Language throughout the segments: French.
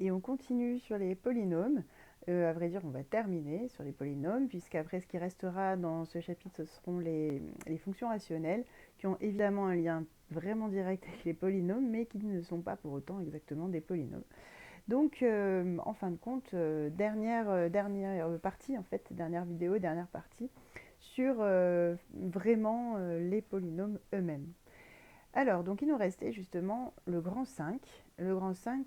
Et on continue sur les polynômes. À vrai dire, on va terminer sur les polynômes, puisqu'après, ce qui restera dans ce chapitre, ce seront les fonctions rationnelles, qui ont évidemment un lien vraiment direct avec les polynômes, mais qui ne sont pas pour autant exactement des polynômes. Donc, en fin de compte, dernière partie, en fait, dernière vidéo, dernière partie, sur vraiment les polynômes eux-mêmes. Alors, donc il nous restait justement le grand 5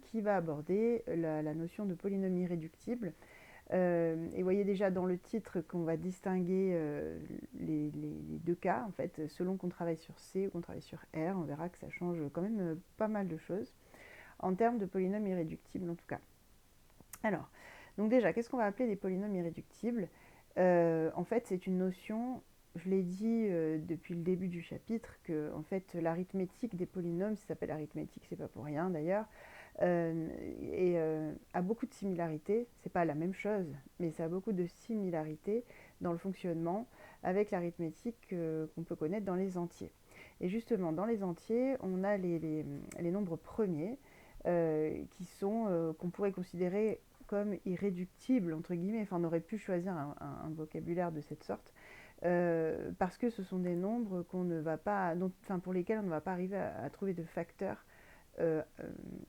qui va aborder la notion de polynôme irréductible. Et vous voyez déjà dans le titre qu'on va distinguer les deux cas, en fait, selon qu'on travaille sur C ou qu'on travaille sur R, on verra que ça change quand même pas mal de choses, en termes de polynôme irréductible en tout cas. Alors, donc déjà, qu'est-ce qu'on va appeler des polynômes irréductibles? En fait, c'est une notion, je l'ai dit depuis le début du chapitre, que en fait, l'arithmétique des polynômes, ça s'appelle arithmétique, c'est pas pour rien d'ailleurs, a beaucoup de similarités. C'est pas la même chose, mais ça a beaucoup de similarités dans le fonctionnement avec l'arithmétique qu'on peut connaître dans les entiers. Et justement, dans les entiers, on a les nombres premiers qui sont qu'on pourrait considérer comme irréductibles, entre guillemets. Enfin, on aurait pu choisir un vocabulaire de cette sorte, parce que ce sont des nombres qu'on ne va pas, pour lesquels on ne va pas arriver à trouver de facteurs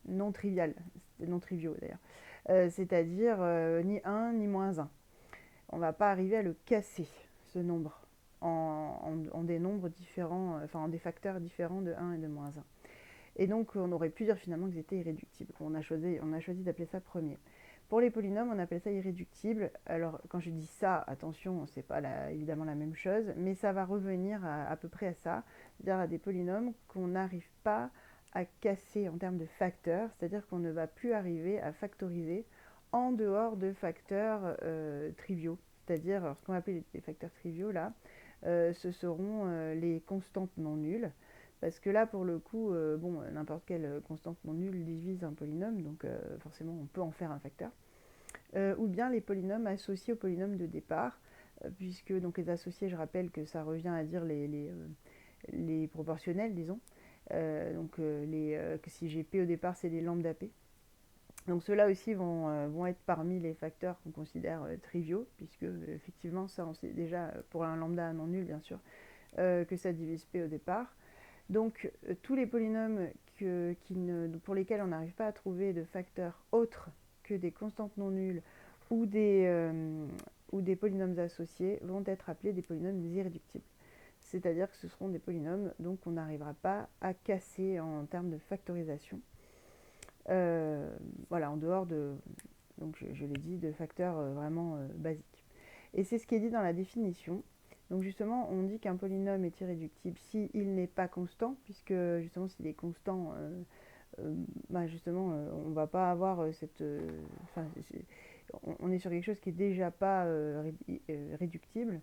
non trivial, non triviaux d'ailleurs, c'est-à-dire ni 1 ni moins 1. On ne va pas arriver à le casser, ce nombre, en des nombres différents, enfin en des facteurs différents de 1 et de moins 1. Et donc on aurait pu dire finalement qu'ils étaient irréductibles. On a choisi d'appeler ça premier. Pour les polynômes, on appelle ça irréductible. Alors quand je dis ça, attention, c'est pas évidemment la même chose, mais ça va revenir à peu près à ça, c'est-à-dire à des polynômes qu'on n'arrive pas à casser en termes de facteurs, c'est-à-dire qu'on ne va plus arriver à factoriser en dehors de facteurs triviaux. C'est-à-dire, ce qu'on va appeler les facteurs triviaux, là, ce seront les constantes non nulles. Parce que là, pour le coup, bon, n'importe quelle constante non nulle divise un polynôme, donc forcément, on peut en faire un facteur. Ou bien les polynômes associés aux polynômes de départ, puisque donc les associés, je rappelle que ça revient à dire les proportionnels, disons. Que si j'ai P au départ, c'est les lambda P. Donc ceux-là aussi vont être parmi les facteurs qu'on considère triviaux, puisque effectivement, ça on sait déjà pour un lambda non nul, bien sûr, que ça divise P au départ. Donc tous les polynômes pour lesquels on n'arrive pas à trouver de facteurs autres que des constantes non nulles ou des polynômes associés vont être appelés des polynômes irréductibles. C'est-à-dire que ce seront des polynômes donc on n'arrivera pas à casser en termes de factorisation. Voilà, en dehors donc je l'ai dit, de facteurs vraiment basiques. Et c'est ce qui est dit dans la définition. Donc justement, on dit qu'un polynôme est irréductible s'il n'est pas constant, puisque justement s'il est constant, justement, on ne va pas avoir cette... on est sur quelque chose qui est déjà pas réductible.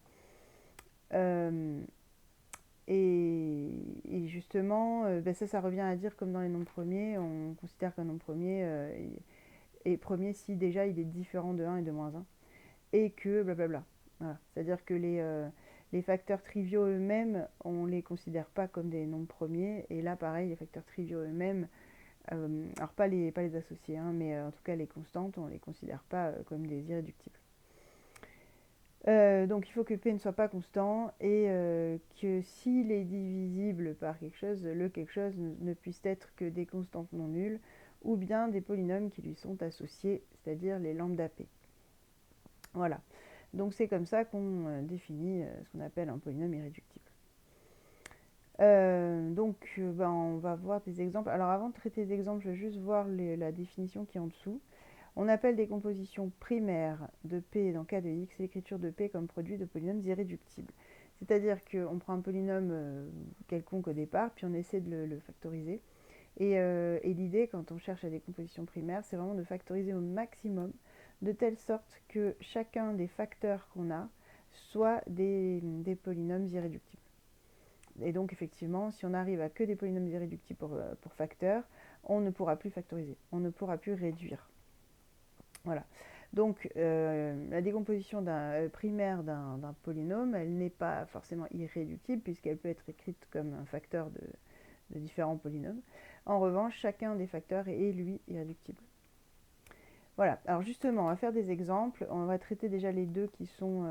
Et justement, ça revient à dire comme dans les nombres premiers, on considère qu'un nombre premier est premier si déjà il est différent de 1 et de moins 1, et que blablabla. Voilà. C'est-à-dire que les facteurs triviaux eux-mêmes, on ne les considère pas comme des nombres premiers, et là pareil, les facteurs triviaux eux-mêmes, alors pas les associés, hein, mais en tout cas les constantes, on ne les considère pas comme des irréductibles. Donc il faut que P ne soit pas constant et que s'il est divisible par quelque chose, le quelque chose ne puisse être que des constantes non nulles ou bien des polynômes qui lui sont associés, c'est-à-dire les lambda P. Voilà. Donc c'est comme ça qu'on définit ce qu'on appelle un polynôme irréductible. On va voir des exemples. Alors avant de traiter des exemples, je vais juste voir la définition qui est en dessous. On appelle des compositions primaires de P dans K de X l'écriture de P comme produit de polynômes irréductibles. C'est-à-dire qu'on prend un polynôme quelconque au départ, puis on essaie de le factoriser. Et l'idée, quand on cherche à des compositions primaires, c'est vraiment de factoriser au maximum, de telle sorte que chacun des facteurs qu'on a soit des polynômes irréductibles. Et donc, effectivement, si on arrive à que des polynômes irréductibles pour facteur, on ne pourra plus factoriser, on ne pourra plus réduire. Voilà. Donc, la décomposition primaire d'un polynôme, elle n'est pas forcément irréductible, puisqu'elle peut être écrite comme un facteur de différents polynômes. En revanche, chacun des facteurs est, lui, irréductible. Voilà, alors justement, on va faire des exemples. On va traiter déjà les deux qui sont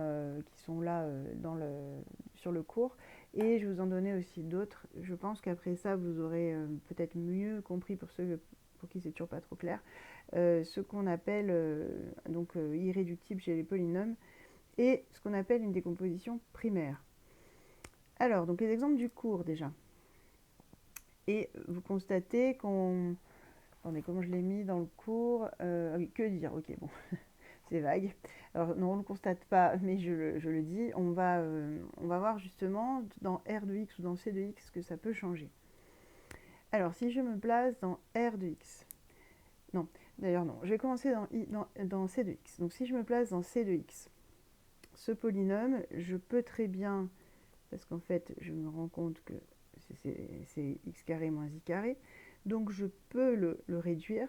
là sur le cours. Et je vais vous en donner aussi d'autres. Je pense qu'après ça, vous aurez peut-être mieux compris pour ceux pour qui c'est toujours pas trop clair, ce qu'on appelle irréductible chez les polynômes et ce qu'on appelle une décomposition primaire. Alors, donc les exemples du cours déjà. Et vous constatez qu'on... Attendez, comment je l'ai mis dans le cours que dire? Ok, bon, c'est vague. Alors non, on ne le constate pas, mais je le dis. On va voir justement dans R de x ou dans C de x que ça peut changer. Alors, si je me place dans R de x... Non, d'ailleurs non. Je vais commencer dans C de x. Donc si je me place dans C de x, ce polynôme, je peux très bien... Parce qu'en fait, je me rends compte que c'est x carré moins i carré. Donc je peux le réduire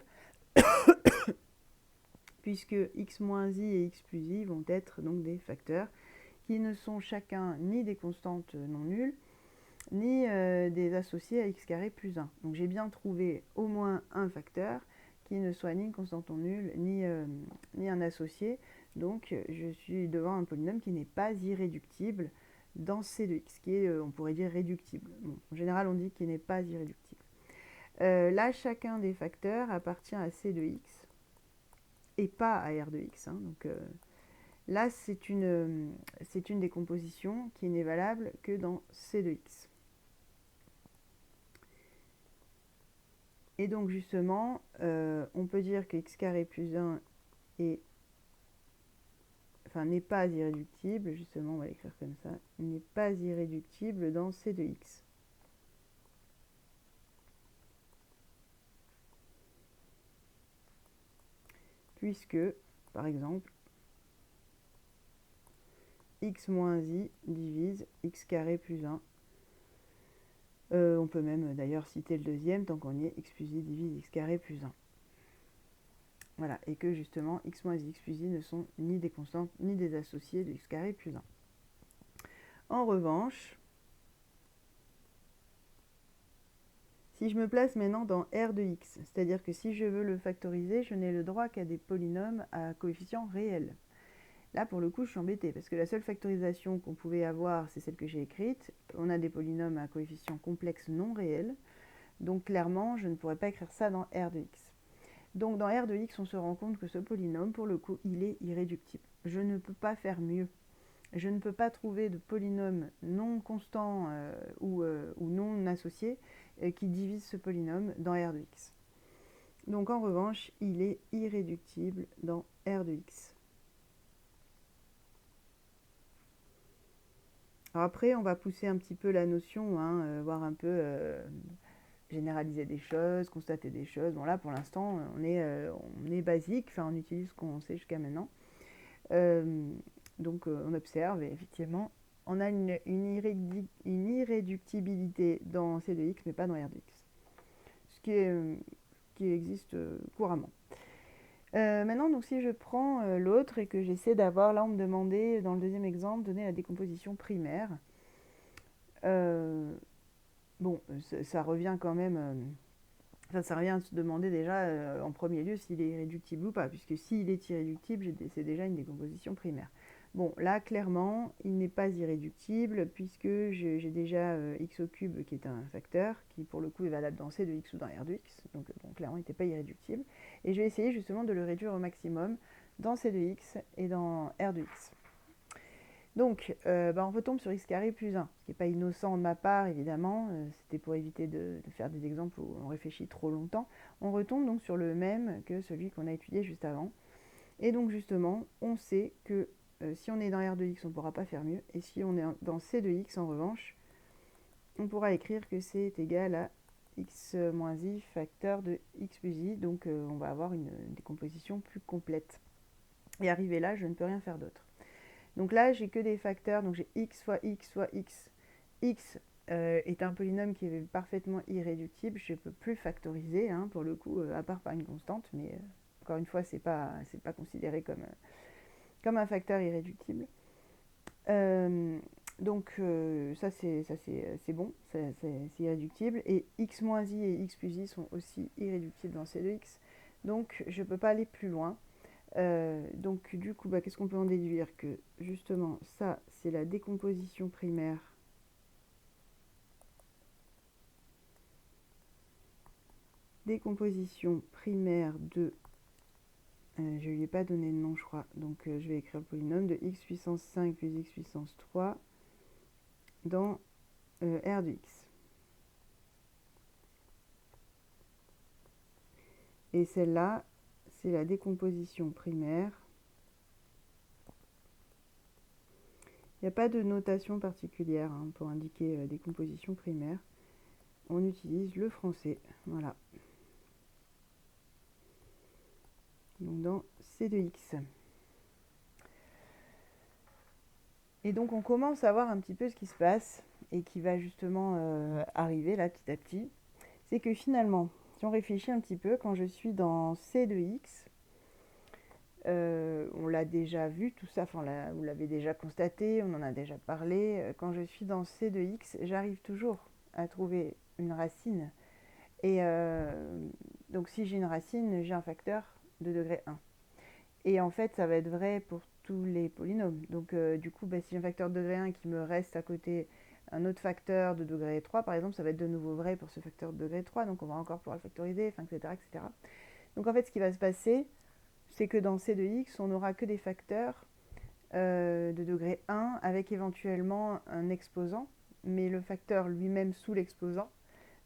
puisque x moins i et x plus i vont être donc des facteurs qui ne sont chacun ni des constantes non nulles, ni des associés à x carré plus 1. Donc j'ai bien trouvé au moins un facteur qui ne soit ni une constante non nulle, ni un associé. Donc je suis devant un polynôme qui n'est pas irréductible dans C de x, qui est, on pourrait dire, réductible. Bon, en général, on dit qu'il n'est pas irréductible. Là, chacun des facteurs appartient à C de x et pas à R de x. Hein. Donc là, c'est une décomposition qui n'est valable que dans C de x. Et donc, justement, on peut dire que x carré plus 1 n'est pas irréductible. Justement, on va l'écrire comme ça. Il n'est pas irréductible dans C de x. Puisque, par exemple, x moins i divise x carré plus 1. On peut même d'ailleurs citer le deuxième, tant qu'on y est, x plus i divise x carré plus 1. Voilà, et que justement, x moins i, x plus i ne sont ni des constantes, ni des associés de x carré plus 1. En revanche, si je me place maintenant dans R de x, c'est-à-dire que si je veux le factoriser, je n'ai le droit qu'à des polynômes à coefficients réels. Là, pour le coup, je suis embêtée, parce que la seule factorisation qu'on pouvait avoir, c'est celle que j'ai écrite. On a des polynômes à coefficients complexes non réels. Donc, clairement, je ne pourrais pas écrire ça dans R de x. Donc, dans R de x, on se rend compte que ce polynôme, pour le coup, il est irréductible. Je ne peux pas faire mieux. Je ne peux pas trouver de polynôme non constant ou non associé qui divise ce polynôme dans R de x. Donc, en revanche, il est irréductible dans R de x. Alors après, on va pousser un petit peu la notion, hein, voir un peu généraliser des choses, constater des choses. Bon là, pour l'instant, on est basique, enfin on utilise ce qu'on sait jusqu'à maintenant. Donc on observe et effectivement, on a une irréductibilité dans C de x, mais pas dans R de x. Ce qui existe couramment. Maintenant, donc, si je prends l'autre et que j'essaie d'avoir, là on me demandait dans le deuxième exemple, donner la décomposition primaire. Bon, ça revient quand même, ça revient à se demander déjà en premier lieu s'il est irréductible ou pas, puisque s'il est irréductible, c'est déjà une décomposition primaire. Bon, là, clairement, il n'est pas irréductible, puisque j'ai déjà x au cube qui est un facteur, qui pour le coup est valable dans C de x ou dans R de x, donc bon, clairement, il n'était pas irréductible. Et je vais essayer justement de le réduire au maximum dans C de x et dans R de x. Donc, on retombe sur x carré plus 1, ce qui n'est pas innocent de ma part, évidemment. C'était pour éviter de faire des exemples où on réfléchit trop longtemps. On retombe donc sur le même que celui qu'on a étudié juste avant. Et donc, justement, on sait que si on est dans R de x, on ne pourra pas faire mieux. Et si on est dans C de x, en revanche, on pourra écrire que c'est égal à x moins i facteur de x plus i. Donc, on va avoir une décomposition plus complète. Et arrivé là, je ne peux rien faire d'autre. Donc là, j'ai que des facteurs, donc j'ai x fois x fois x. X est un polynôme qui est parfaitement irréductible, je ne peux plus factoriser, hein, pour le coup, à part par une constante, mais encore une fois, c'est pas considéré comme un facteur irréductible. Donc ça c'est bon, c'est irréductible. Et x moins i et x plus i sont aussi irréductibles dans C de x. Donc je ne peux pas aller plus loin. Donc du coup, qu'est-ce qu'on peut en déduire? Que justement, ça, c'est la décomposition primaire. Décomposition primaire de... je ne lui ai pas donné de nom, je crois. Donc je vais écrire le polynôme de x puissance 5 plus x puissance 3 dans R de x. Et celle-là, c'est la décomposition primaire. Il n'y a pas de notation particulière pour indiquer la décomposition primaire. On utilise le français. Voilà. Donc dans C de x. Et donc on commence à voir un petit peu ce qui se passe et qui va justement arriver là petit à petit. C'est que finalement, si on réfléchit un petit peu, quand je suis dans C de x, on l'a déjà vu tout ça, enfin vous l'avez déjà constaté, on en a déjà parlé. Quand je suis dans C de x, j'arrive toujours à trouver une racine. Et donc si j'ai une racine, j'ai un facteur de degré 1. Et en fait, ça va être vrai pour tous les polynômes. Donc du coup, si j'ai un facteur de degré 1 qui me reste à côté un autre facteur de degré 3, par exemple, ça va être de nouveau vrai pour ce facteur de degré 3. Donc on va encore pouvoir le factoriser, etc., etc. Donc en fait, ce qui va se passer, c'est que dans C de x, on n'aura que des facteurs de degré 1 avec éventuellement un exposant, mais le facteur lui-même sous l'exposant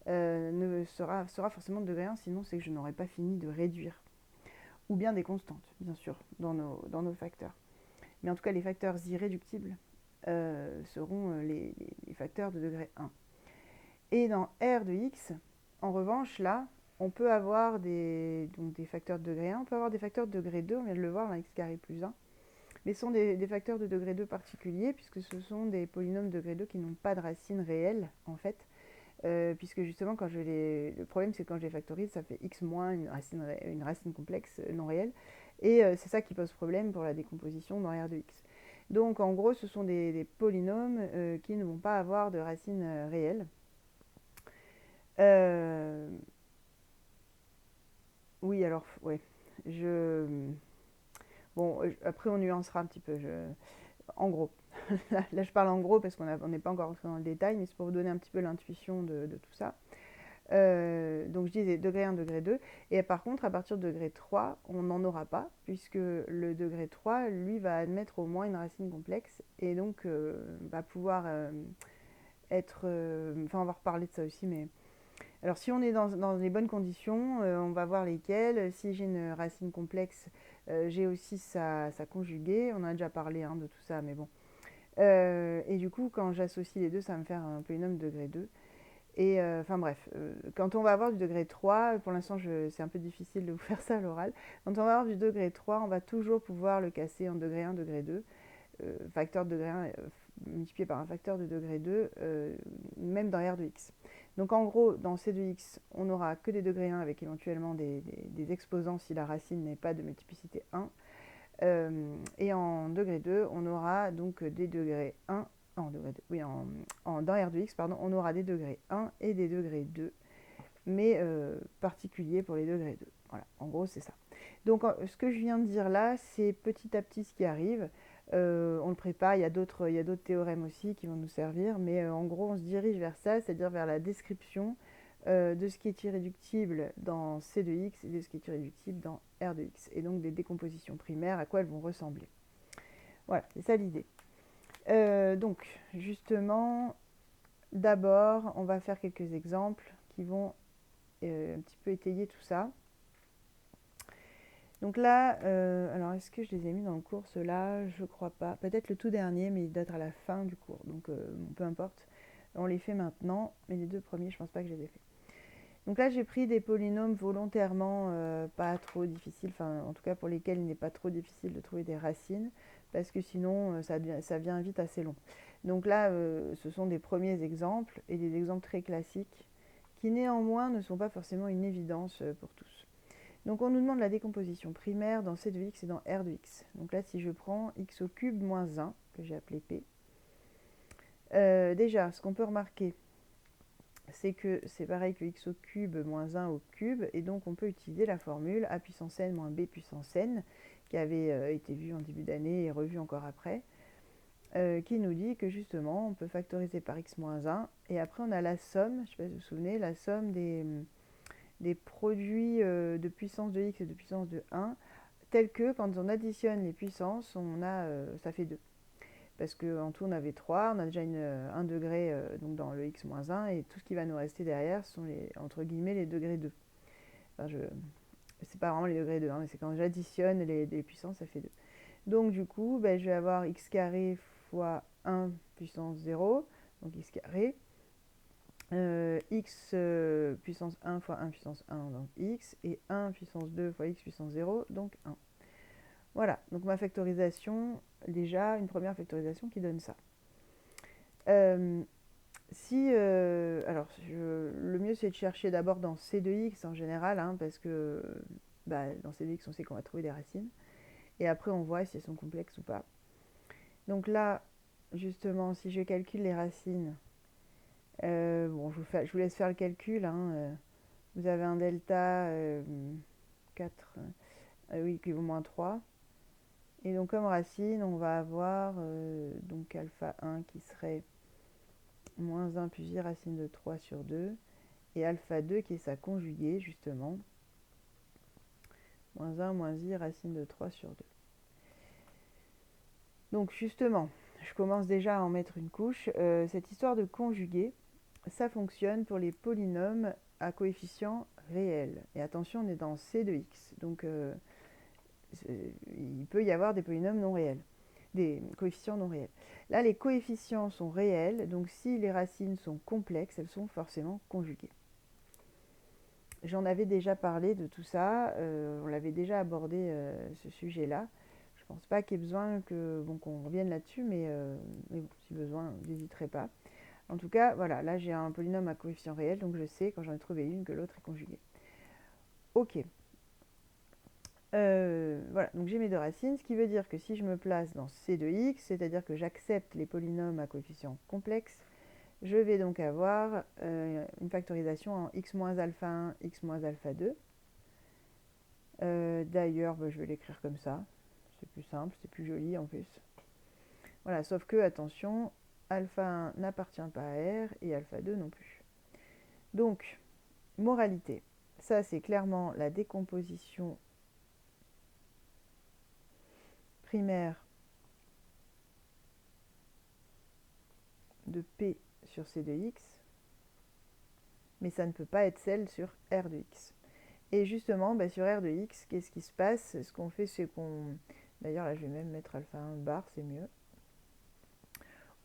sera forcément de degré 1, sinon c'est que je n'aurai pas fini de réduire. Ou bien des constantes, bien sûr, dans nos facteurs. Mais en tout cas, les facteurs irréductibles seront les facteurs de degré 1. Et dans R de x, en revanche, là, on peut avoir des facteurs de degré 1, on peut avoir des facteurs de degré 2, on vient de le voir, x carré plus 1. Mais ce sont des facteurs de degré 2 particuliers, puisque ce sont des polynômes de degré 2 qui n'ont pas de racine réelle, en fait. Puisque justement, le problème, c'est que quand je les factorise, ça fait x moins une racine complexe non réelle. Et c'est ça qui pose problème pour la décomposition dans R de x. Donc, en gros, ce sont des polynômes qui ne vont pas avoir de racine réelle. Oui, alors, ouais. Bon, après, on nuancera un petit peu. En gros. Là, je parle en gros parce qu'on n'est pas encore rentré dans le détail, mais c'est pour vous donner un petit peu l'intuition de tout ça. Donc je disais degré 1, degré 2. Et par contre, à partir de degré 3, on n'en aura pas, puisque le degré 3, lui, va admettre au moins une racine complexe, et donc va pouvoir être... Enfin, on va reparler de ça aussi, mais... Alors si on est dans les bonnes conditions, on va voir lesquelles. Si j'ai une racine complexe, j'ai aussi sa conjuguée. On a déjà parlé de tout ça, mais bon. Et du coup, quand j'associe les deux, ça va me faire un polynôme de degré 2. Et enfin bref, quand on va avoir du degré 3, pour l'instant c'est un peu difficile de vous faire ça à l'oral, quand on va avoir du degré 3, on va toujours pouvoir le casser en degré 1, degré 2, facteur de degré 1 multiplié par un facteur de degré 2, même dans R de x. Donc en gros, dans C de x, on n'aura que des degrés 1 avec éventuellement des exposants si la racine n'est pas de multiplicité 1. Et en degré 2, on aura donc des degrés 1 dans R de x, pardon, on aura des degrés 1 et des degrés 2, mais particuliers pour les degrés 2. Voilà, en gros, c'est ça. Donc, ce que je viens de dire là, c'est petit à petit ce qui arrive. On le prépare, il y a d'autres théorèmes aussi qui vont nous servir, mais en gros, on se dirige vers ça, c'est-à-dire vers la description de ce qui est irréductible dans C de x et de ce qui est irréductible dans R de x, et donc des décompositions primaires, à quoi elles vont ressembler. Voilà, c'est ça l'idée. Donc, justement, d'abord, on va faire quelques exemples qui vont un petit peu étayer tout ça. Donc là, alors est-ce que je les ai mis dans le cours, ceux-là? Je crois pas. Peut-être le tout dernier, mais il date à la fin du cours, donc peu importe. On les fait maintenant, mais les deux premiers, je pense pas que je les ai faits. Donc là, j'ai pris des polynômes volontairement pas trop difficiles, enfin en tout cas pour lesquels il n'est pas trop difficile de trouver des racines, parce que sinon ça vient vite assez long. Donc là, ce sont des premiers exemples, et des exemples très classiques, qui néanmoins ne sont pas forcément une évidence pour tous. Donc on nous demande la décomposition primaire dans C de x et dans R de x. Donc là, si je prends x au cube moins 1, que j'ai appelé P, déjà, ce qu'on peut remarquer, c'est que c'est pareil que x au cube moins 1 au cube, et donc on peut utiliser la formule a puissance n moins b puissance n, qui avait été vu en début d'année et revu encore après, qui nous dit que justement on peut factoriser par x-1 et après on a la somme, je ne sais pas si vous vous souvenez, la somme des produits de puissance de x et de puissance de 1 tels que quand on additionne les puissances, ça fait 2. Parce qu'en tout on avait 3, on a déjà 1 degré donc dans le x-1 et tout ce qui va nous rester derrière sont entre guillemets les degrés 2. Enfin, c'est pas vraiment les degrés 2, hein, mais c'est quand j'additionne les puissances, ça fait 2. Donc du coup, je vais avoir x carré fois 1 puissance 0, donc x carré, x puissance 1 fois 1 puissance 1, donc x, et 1 puissance 2 fois x puissance 0, donc 1. Voilà, donc ma factorisation, déjà une première factorisation qui donne ça. Alors, le mieux c'est de chercher d'abord dans C de x en général, hein, parce que dans C de x on sait qu'on va trouver des racines, et après on voit si elles sont complexes ou pas. Donc là, justement, si je calcule les racines, bon, je vous laisse faire le calcul, hein, vous avez un delta 4, oui, qui vaut moins 3. Et donc comme racine, on va avoir donc alpha 1 qui serait moins 1 plus i racine de 3 sur 2. Et alpha 2 qui est sa conjuguée, justement. Moins 1 moins i racine de 3 sur 2. Donc justement, je commence déjà à en mettre une couche. Cette histoire de conjuguée, ça fonctionne pour les polynômes à coefficients réels. Et attention, on est dans C de x. Donc il peut y avoir des polynômes non réels, des coefficients non réels. Là, les coefficients sont réels, donc si les racines sont complexes, elles sont forcément conjuguées. J'en avais déjà parlé de tout ça, on l'avait déjà abordé ce sujet-là. Je ne pense pas qu'il y ait besoin qu'on revienne là-dessus, mais bon, si besoin, n'hésiterez pas. En tout cas, voilà, là j'ai un polynôme à coefficient réel, donc je sais quand j'en ai trouvé une que l'autre est conjuguée. Ok. Voilà, donc j'ai mes deux racines, ce qui veut dire que si je me place dans C de x, c'est-à-dire que j'accepte les polynômes à coefficients complexes, je vais donc avoir une factorisation en x moins alpha 1, x moins alpha 2. D'ailleurs, je vais l'écrire comme ça, c'est plus simple, c'est plus joli en plus. Voilà, sauf que, attention, alpha 1 n'appartient pas à R et alpha 2 non plus. Donc, moralité, ça c'est clairement la décomposition primaire de P sur C de x, mais ça ne peut pas être celle sur R de x. Et justement, sur R de x, qu'est-ce qui se passe? Ce qu'on fait, c'est qu'on... D'ailleurs, là, je vais même mettre alpha 1 bar, c'est mieux.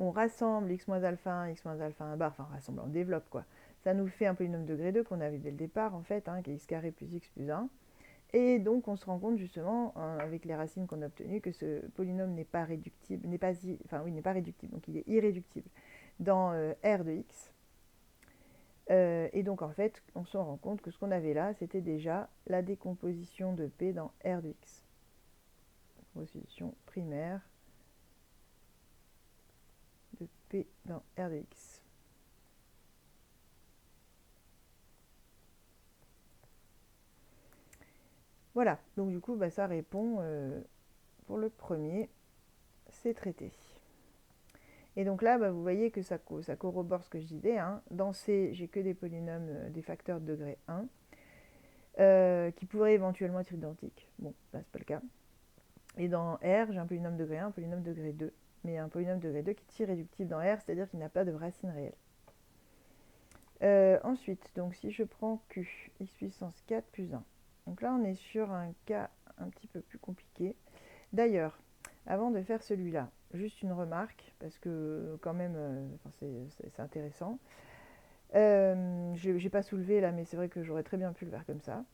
On rassemble x moins alpha 1, x moins alpha 1 bar, enfin, on rassemble, on développe, quoi. Ça nous fait un polynôme degré 2 qu'on avait dès le départ, en fait, hein, qui est x carré plus x plus 1. Et donc, on se rend compte, justement, avec les racines qu'on a obtenues, que ce polynôme n'est pas réductible, n'est pas réductible, donc il est irréductible dans R de x. Et donc, en fait, on se rend compte que ce qu'on avait là, c'était déjà la décomposition de P dans R de x. Décomposition primaire de P dans R de x. Voilà, donc du coup, ça répond pour le premier, c'est traité. Et donc là, vous voyez que ça corrobore ce que je disais, hein. Dans C, j'ai que des polynômes, des facteurs de degré 1, qui pourraient éventuellement être identiques. Bon, là, c'est pas le cas. Et dans R, j'ai un polynôme degré 1, un polynôme degré 2. Mais un polynôme degré 2 qui est irréductible dans R, c'est-à-dire qu'il n'a pas de racine réelle. Ensuite, donc si je prends Q, x puissance 4 plus 1. Donc là, on est sur un cas un petit peu plus compliqué. D'ailleurs, avant de faire celui-là, juste une remarque, parce que quand même, c'est intéressant. Je n'ai pas soulevé là, mais c'est vrai que j'aurais très bien pu le faire comme ça.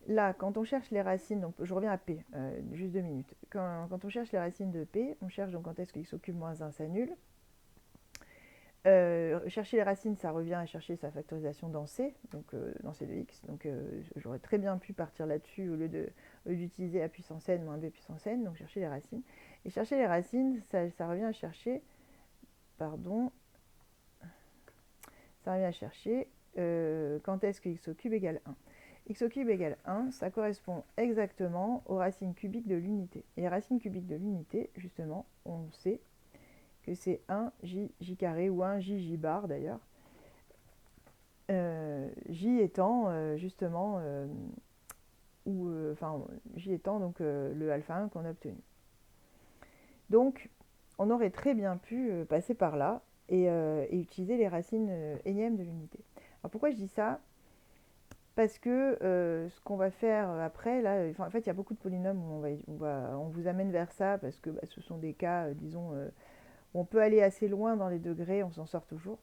Là, quand on cherche les racines, donc je reviens à P, juste 2 minutes. Quand on cherche les racines de P, on cherche donc quand est-ce que x au cube moins 1 s'annule. Chercher les racines, ça revient à chercher sa factorisation dans C, donc dans C de x. Donc j'aurais très bien pu partir là-dessus au lieu d'utiliser a puissance n moins b puissance n, donc chercher les racines. Et chercher les racines, ça revient à chercher, pardon, ça revient à chercher quand est-ce que x au cube égale 1. x au cube égale 1, ça correspond exactement aux racines cubiques de l'unité. Et les racines cubiques de l'unité, justement, on sait que c'est 1j carré ou 1j bar d'ailleurs. J étant justement, J étant donc le alpha 1 qu'on a obtenu. Donc, on aurait très bien pu passer par là et utiliser les racines énièmes de l'unité. Alors pourquoi je dis ça? Parce que ce qu'on va faire après, là, en fait, il y a beaucoup de polynômes où on vous amène vers ça, parce que ce sont des cas, disons, où on peut aller assez loin dans les degrés, on s'en sort toujours.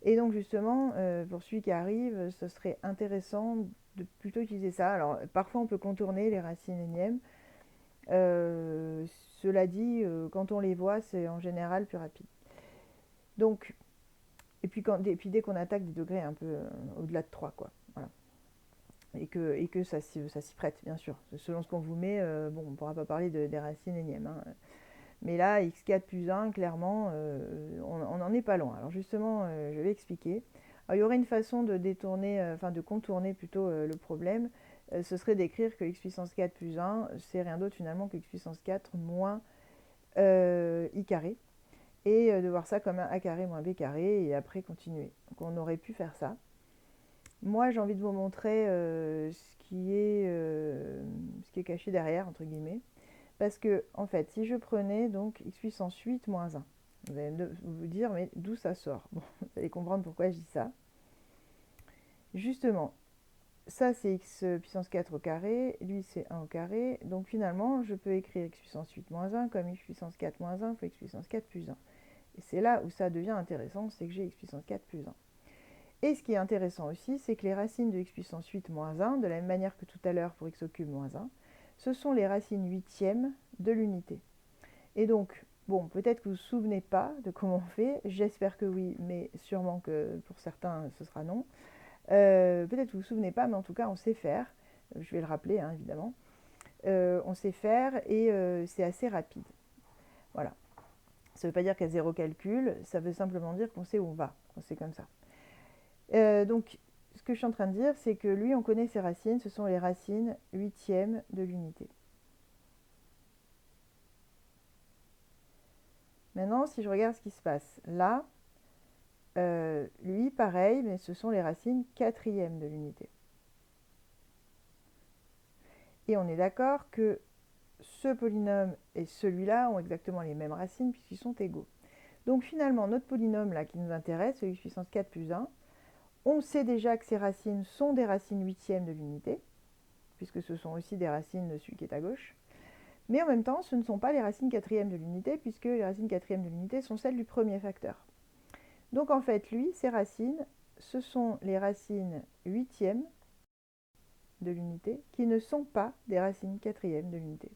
Et donc justement, pour celui qui arrive, ce serait intéressant de plutôt utiliser ça. Alors parfois on peut contourner les racines énièmes. Cela dit, quand on les voit, c'est en général plus rapide. Donc, et puis dès qu'on attaque des degrés un peu au-delà de 3, quoi. Voilà. Et que ça s'y prête, bien sûr. Selon ce qu'on vous met, bon, on ne pourra pas parler des racines énièmes, hein. Mais là, x4 plus 1, clairement, on n'en est pas loin. Alors justement, je vais expliquer. Alors, il y aurait une façon de détourner, de contourner plutôt le problème. Ce serait d'écrire que x puissance 4 plus 1, c'est rien d'autre finalement que x puissance 4 moins i carré. Et de voir ça comme un a carré moins b carré, et après continuer. Donc on aurait pu faire ça. Moi, j'ai envie de vous montrer ce qui est caché derrière, entre guillemets. Parce que, en fait, si je prenais donc x puissance 8 moins 1, vous allez vous dire, mais d'où ça sort? Bon, vous allez comprendre pourquoi je dis ça. Justement, ça c'est x puissance 4 au carré, lui c'est 1 au carré. Donc finalement, je peux écrire x puissance 8 moins 1 comme x puissance 4 moins 1 fois x puissance 4 plus 1. Et c'est là où ça devient intéressant, c'est que j'ai x puissance 4 plus 1. Et ce qui est intéressant aussi, c'est que les racines de x puissance 8 moins 1, de la même manière que tout à l'heure pour x au cube moins 1, ce sont les racines huitièmes de l'unité. Et donc, bon, peut-être que vous ne vous souvenez pas de comment on fait, j'espère que oui, mais sûrement que pour certains, ce sera non. Peut-être que vous ne vous souvenez pas, mais en tout cas, on sait faire. Je vais le rappeler, hein, évidemment. On sait faire et c'est assez rapide. Voilà. Ça ne veut pas dire qu'il y a zéro calcul, ça veut simplement dire qu'on sait où on va, qu'on sait comme ça. Donc, ce que je suis en train de dire, c'est que lui, on connaît ses racines, ce sont les racines huitièmes de l'unité. Maintenant, si je regarde ce qui se passe là, lui, pareil, mais ce sont les racines quatrièmes de l'unité. Et on est d'accord que ce polynôme et celui-là ont exactement les mêmes racines puisqu'ils sont égaux. Donc finalement, notre polynôme là qui nous intéresse, x puissance 4 plus 1, on sait déjà que ces racines sont des racines huitièmes de l'unité, puisque ce sont aussi des racines de celui qui est à gauche. Mais en même temps, ce ne sont pas les racines quatrièmes de l'unité, puisque les racines quatrièmes de l'unité sont celles du premier facteur. Donc en fait, lui, ces racines, ce sont les racines huitièmes de l'unité qui ne sont pas des racines quatrièmes de l'unité.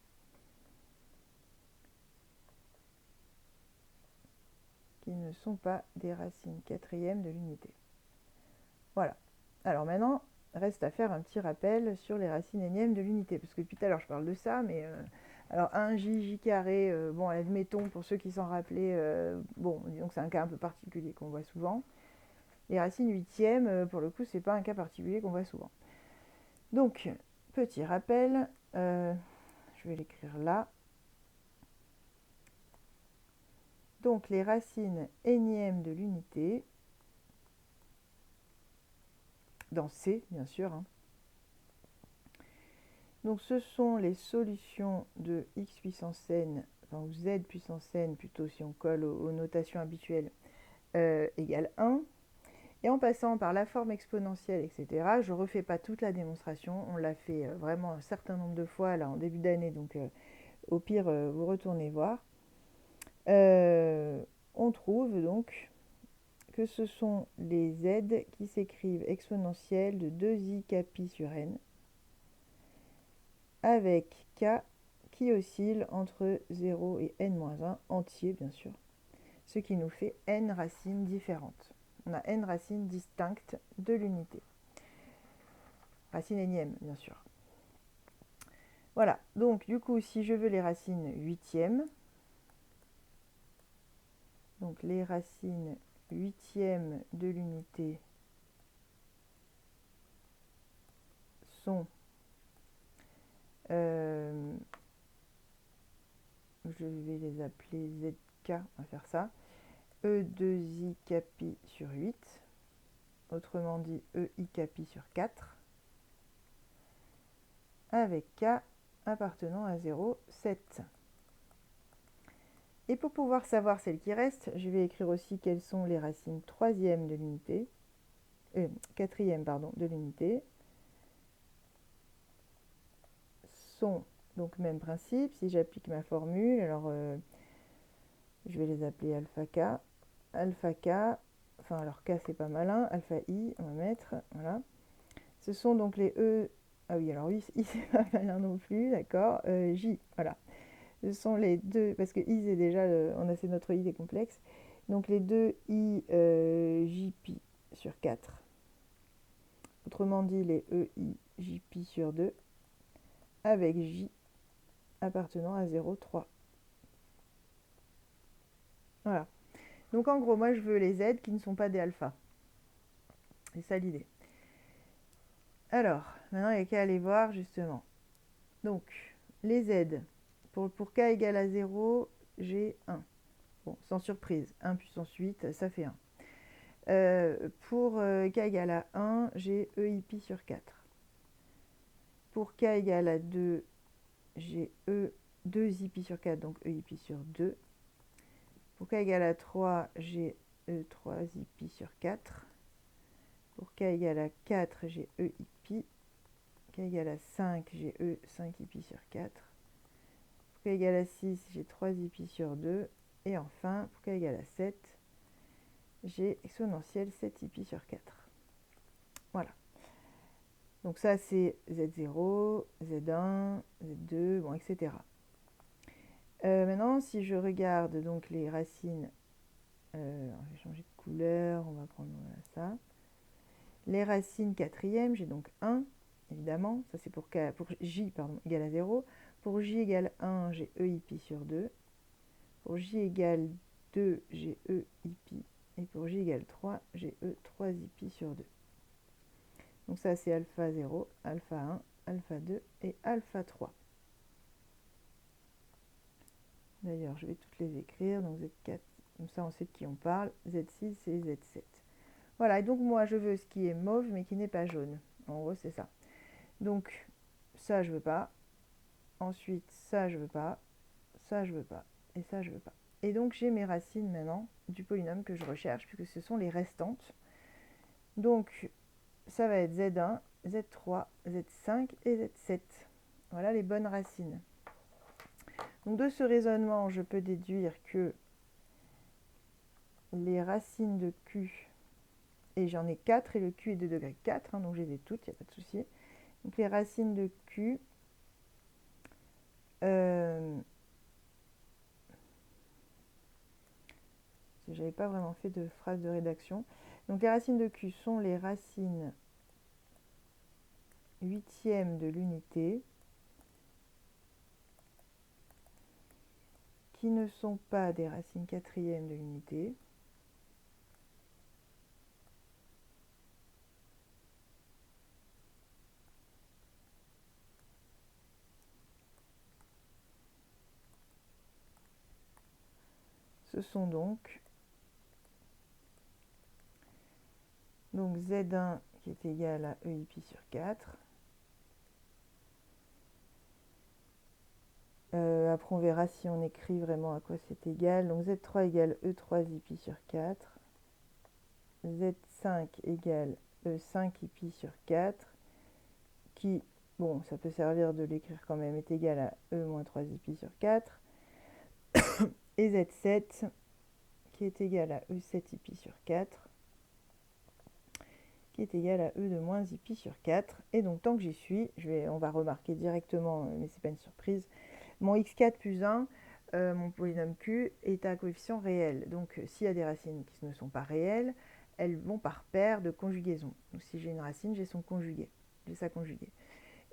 Qui ne sont pas des racines quatrièmes de l'unité. Voilà. Alors maintenant, reste à faire un petit rappel sur les racines énièmes de l'unité, parce que depuis tout à l'heure je parle de ça, mais alors 1j carré, bon, admettons pour ceux qui s'en rappelaient, bon, disons que c'est un cas un peu particulier qu'on voit souvent. Les racines huitièmes, pour le coup, c'est pas un cas particulier qu'on voit souvent. Donc, petit rappel, je vais l'écrire là. Donc, les racines énièmes de l'unité, dans C, bien sûr, hein. Donc, ce sont les solutions de x puissance n, enfin, ou z puissance n, plutôt si on colle aux notations habituelles, égale 1. Et en passant par la forme exponentielle, etc., je ne refais pas toute la démonstration. On l'a fait vraiment un certain nombre de fois là en début d'année, donc au pire, vous retournez voir. On trouve donc que ce sont les z qui s'écrivent exponentielles de 2i capi sur n, avec k qui oscille entre 0 et n-1, entier bien sûr, ce qui nous fait n racines différentes. On a n racines distinctes de l'unité. Racines énièmes, bien sûr. Voilà, donc du coup, si je veux les racines huitièmes, donc les racines huitièmes de l'unité sont, je vais les appeler ZK, on va faire ça, E2I capi sur 8, autrement dit EI capi sur 4, avec K appartenant à 0, 7. Et pour pouvoir savoir celles qui restent, je vais écrire aussi quelles sont les racines troisième de l'unité, quatrième pardon, de l'unité. Sont donc même principe. Si j'applique ma formule, alors je vais les appeler alpha K, enfin alors K c'est pas malin, alpha I, on va mettre, voilà. Ce sont donc les E, ah oui alors I c'est pas malin non plus, d'accord, J, voilà. Ce sont les deux, parce que I c'est déjà, on a c'est notre I des complexes, donc les deux I JP sur 4. Autrement dit les EI JP sur 2 avec J appartenant à 0, 3. Voilà. Donc en gros, moi je veux les Z qui ne sont pas des alphas. C'est ça l'idée. Alors, maintenant il n'y a qu'à aller voir justement. Donc, les Z, pour K égale à 0, j'ai 1. Bon, sans surprise, 1 puissance 8, ça fait 1. Pour K égale à 1, j'ai EIP sur 4. Pour K égale à 2, j'ai E2IP sur 4, donc EIP sur 2. Pour K égale à 3, j'ai E3IP sur 4. Pour K égale à 4, j'ai EIP. K égale à 5, j'ai E5IP sur 4. Pour K égale à 6, j'ai 3IP sur 2. Et enfin, pour K égale à 7, j'ai exponentielle 7IP sur 4. Voilà. Donc ça, c'est Z0, Z1, Z2, bon, etc. Maintenant, si je regarde donc les racines, je vais changer de couleur, on va prendre ça. Les racines quatrièmes, j'ai donc 1, évidemment, ça c'est pour J égale à 0. Pour J égale 1, j'ai EIP sur 2. Pour J égale 2, j'ai EIP. Et pour J égale 3, j'ai E3IP sur 2. Donc ça c'est alpha 0, alpha 1, alpha 2 et alpha 3. D'ailleurs, je vais toutes les écrire. Donc Z4, comme ça on sait de qui on parle. Z6 et Z7. Voilà, et donc moi je veux ce qui est mauve mais qui n'est pas jaune. En gros, c'est ça. Donc ça je veux pas. Ensuite, ça je veux pas. Ça je veux pas. Et ça je veux pas. Et donc j'ai mes racines maintenant du polynôme que je recherche puisque ce sont les restantes. Donc ça va être Z1, Z3, Z5 et Z7. Voilà les bonnes racines. Donc de ce raisonnement, je peux déduire que les racines de Q, et j'en ai 4 et le Q est de degré 4, hein, donc je les ai toutes, il n'y a pas de souci. Donc les racines de Q, j'avais pas vraiment fait de phrase de rédaction. Donc les racines de Q sont les racines huitièmes de l'unité qui ne sont pas des racines quatrièmes de l'unité. Ce sont donc Z1 qui est égal à EIP sur 4. Après on verra si on écrit vraiment à quoi c'est égal. Donc Z3 égale E3IP sur 4. Z5 égale E5IP sur 4. Qui, bon, ça peut servir de l'écrire quand même, est égal à E-3IP sur 4. Et Z7 qui est égal à E7IP sur 4. Qui est égal à E de moins IP sur 4. Et donc tant que j'y suis, on va remarquer directement, mais c'est pas une surprise, mon x4 plus 1, mon polynôme Q, est à coefficient réel. Donc s'il y a des racines qui ne sont pas réelles, elles vont par paire de conjugaison. Donc si j'ai une racine, j'ai son conjugué, j'ai sa conjuguée.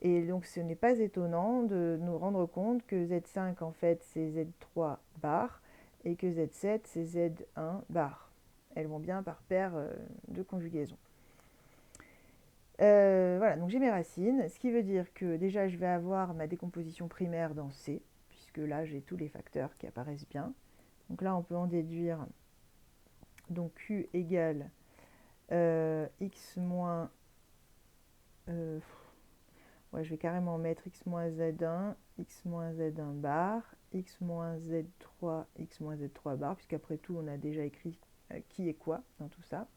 Et donc ce n'est pas étonnant de nous rendre compte que Z5 en fait c'est Z3 bar et que Z7 c'est Z1 bar. Elles vont bien par paire de conjugaison. Voilà, donc j'ai mes racines, ce qui veut dire que déjà je vais avoir ma décomposition primaire dans C, puisque là j'ai tous les facteurs qui apparaissent bien. Donc là on peut en déduire, donc Q égale X moins... ouais, je vais carrément mettre X moins Z1, X moins Z1 bar, X moins Z3, X moins Z3 bar, puisqu'après tout on a déjà écrit qui est quoi dans tout ça.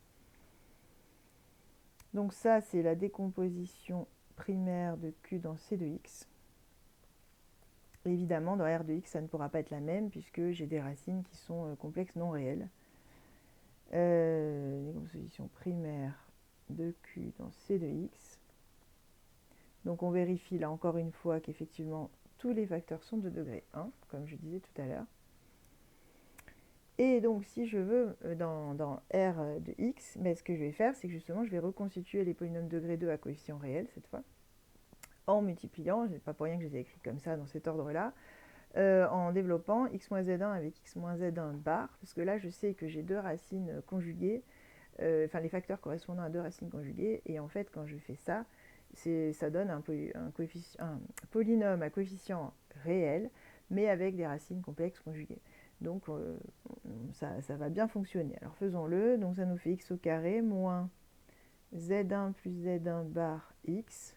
Donc ça, c'est la décomposition primaire de Q dans C de X. Et évidemment, dans R de X, ça ne pourra pas être la même puisque j'ai des racines qui sont complexes non réelles. Décomposition primaire de Q dans C de X. Donc on vérifie là encore une fois qu'effectivement tous les facteurs sont de degré 1, comme je disais tout à l'heure. Et donc si je veux, dans R de X, mais ce que je vais faire, c'est que justement je vais reconstituer les polynômes degré 2 à coefficient réel cette fois, en multipliant, c'est pas pour rien que je les ai écrits comme ça dans cet ordre-là, en développant x moins z1 avec x moins z1 bar, parce que là je sais que j'ai deux racines conjuguées, enfin les facteurs correspondant à deux racines conjuguées, et en fait quand je fais ça, ça donne un polynôme à coefficient réel, mais avec des racines complexes conjuguées. Donc ça va bien fonctionner. Alors faisons-le, donc ça nous fait x au carré moins z1 plus z1 bar x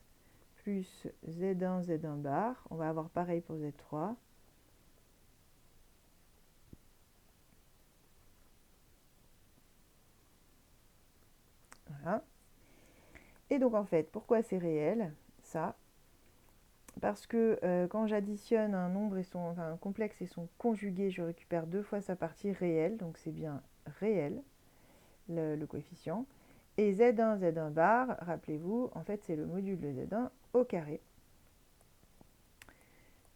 plus z1 z1 bar. On va avoir pareil pour z3. Voilà. Et donc en fait, pourquoi c'est réel, ça? Parce que quand j'additionne un nombre et un complexe et son conjugué, je récupère deux fois sa partie réelle, donc c'est bien réel, le coefficient. Et Z1, Z1 bar, rappelez-vous, en fait c'est le module de Z1 au carré.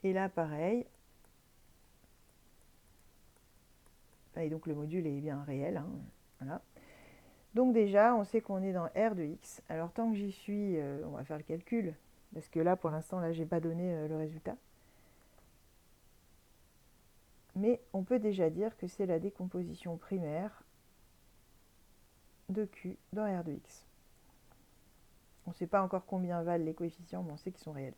Et là pareil, et donc le module est bien réel, hein, voilà. Donc déjà, on sait qu'on est dans R de X. Alors tant que j'y suis, on va faire le calcul, parce que là, pour l'instant, là, j'ai pas donné le résultat. Mais on peut déjà dire que c'est la décomposition primaire de Q dans R de X. On ne sait pas encore combien valent les coefficients, mais on sait qu'ils sont réels.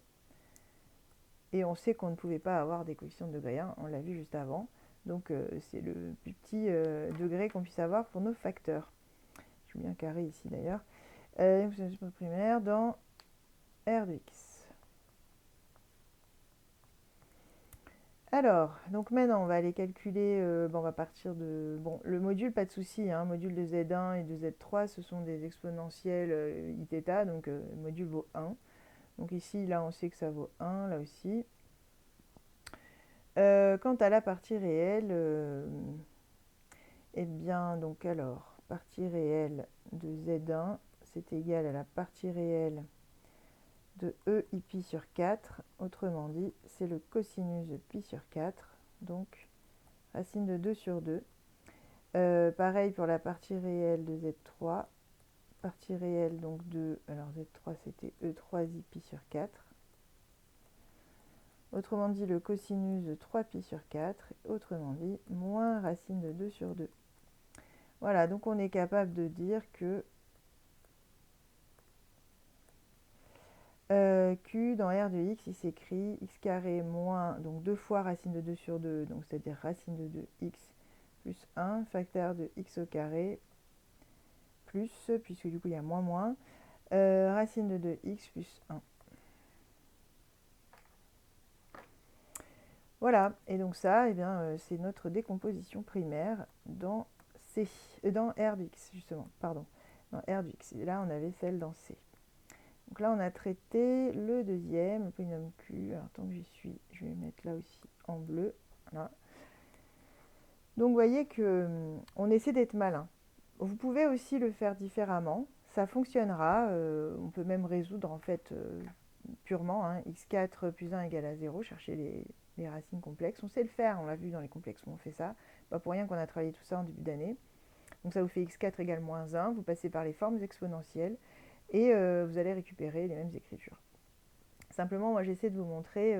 Et on sait qu'on ne pouvait pas avoir des coefficients de degré 1, on l'a vu juste avant. Donc c'est le plus petit degré qu'on puisse avoir pour nos facteurs. Je mets un carré ici d'ailleurs. Décomposition primaire dans R de X. Alors, donc maintenant, on va aller calculer, on va partir de... Bon, le module, pas de souci, hein, module de Z1 et de Z3, ce sont des exponentielles Iθ, donc le module vaut 1. Donc ici, là, on sait que ça vaut 1, là aussi. Quant à la partie réelle, eh bien, donc alors, partie réelle de Z1, c'est égal à la partie réelle de E i pi sur 4. Autrement dit, c'est le cosinus de pi sur 4. Donc, racine de 2 sur 2. Pareil pour la partie réelle de Z3. Partie réelle donc de... Alors Z3 c'était E3i pi sur 4. Autrement dit, le cosinus de 3pi sur 4. Autrement dit, moins racine de 2 sur 2. Voilà, donc on est capable de dire que Q dans R de X, il s'écrit x carré moins, donc 2 fois racine de 2 sur 2, donc c'est-à-dire racine de 2x plus 1, facteur de x au carré, plus, puisque du coup il y a moins, racine de 2x plus 1. Voilà, et donc ça, eh bien, c'est notre décomposition primaire dans C, dans R de X, justement, pardon, dans R de X. Et là, on avait celle dans C. Donc là, on a traité le deuxième, le polynôme Q. Alors, tant que j'y suis, je vais mettre là aussi en bleu. Voilà. Donc, vous voyez que on essaie d'être malin. Vous pouvez aussi le faire différemment. Ça fonctionnera. On peut même résoudre, en fait, purement, hein, x4 plus 1 égale à 0, chercher les racines complexes. On sait le faire, on l'a vu dans les complexes où on fait ça. Pas pour rien qu'on a travaillé tout ça en début d'année. Donc ça vous fait x4 égale moins 1, vous passez par les formes exponentielles et vous allez récupérer les mêmes écritures. Simplement, moi j'essaie de vous montrer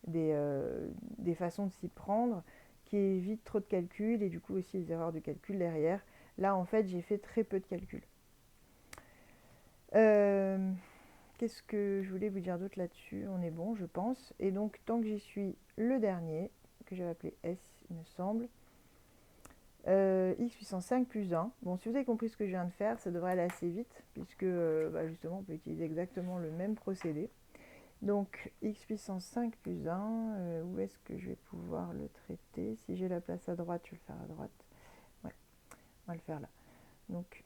des façons de s'y prendre qui évitent trop de calculs et du coup aussi les erreurs de calcul derrière. Là en fait j'ai fait très peu de calculs. Euh, Qu'est-ce que je voulais vous dire d'autre là-dessus? On est bon, je pense. Et donc, tant que j'y suis, le dernier, que j'avais appelé S, il me semble, x puissance 5 plus 1. Bon, si vous avez compris ce que je viens de faire, ça devrait aller assez vite, puisque justement, on peut utiliser exactement le même procédé. Donc, x puissance 5 plus 1, où est-ce que je vais pouvoir le traiter? Si j'ai la place à droite, je vais le faire à droite. Ouais, on va le faire là. Donc,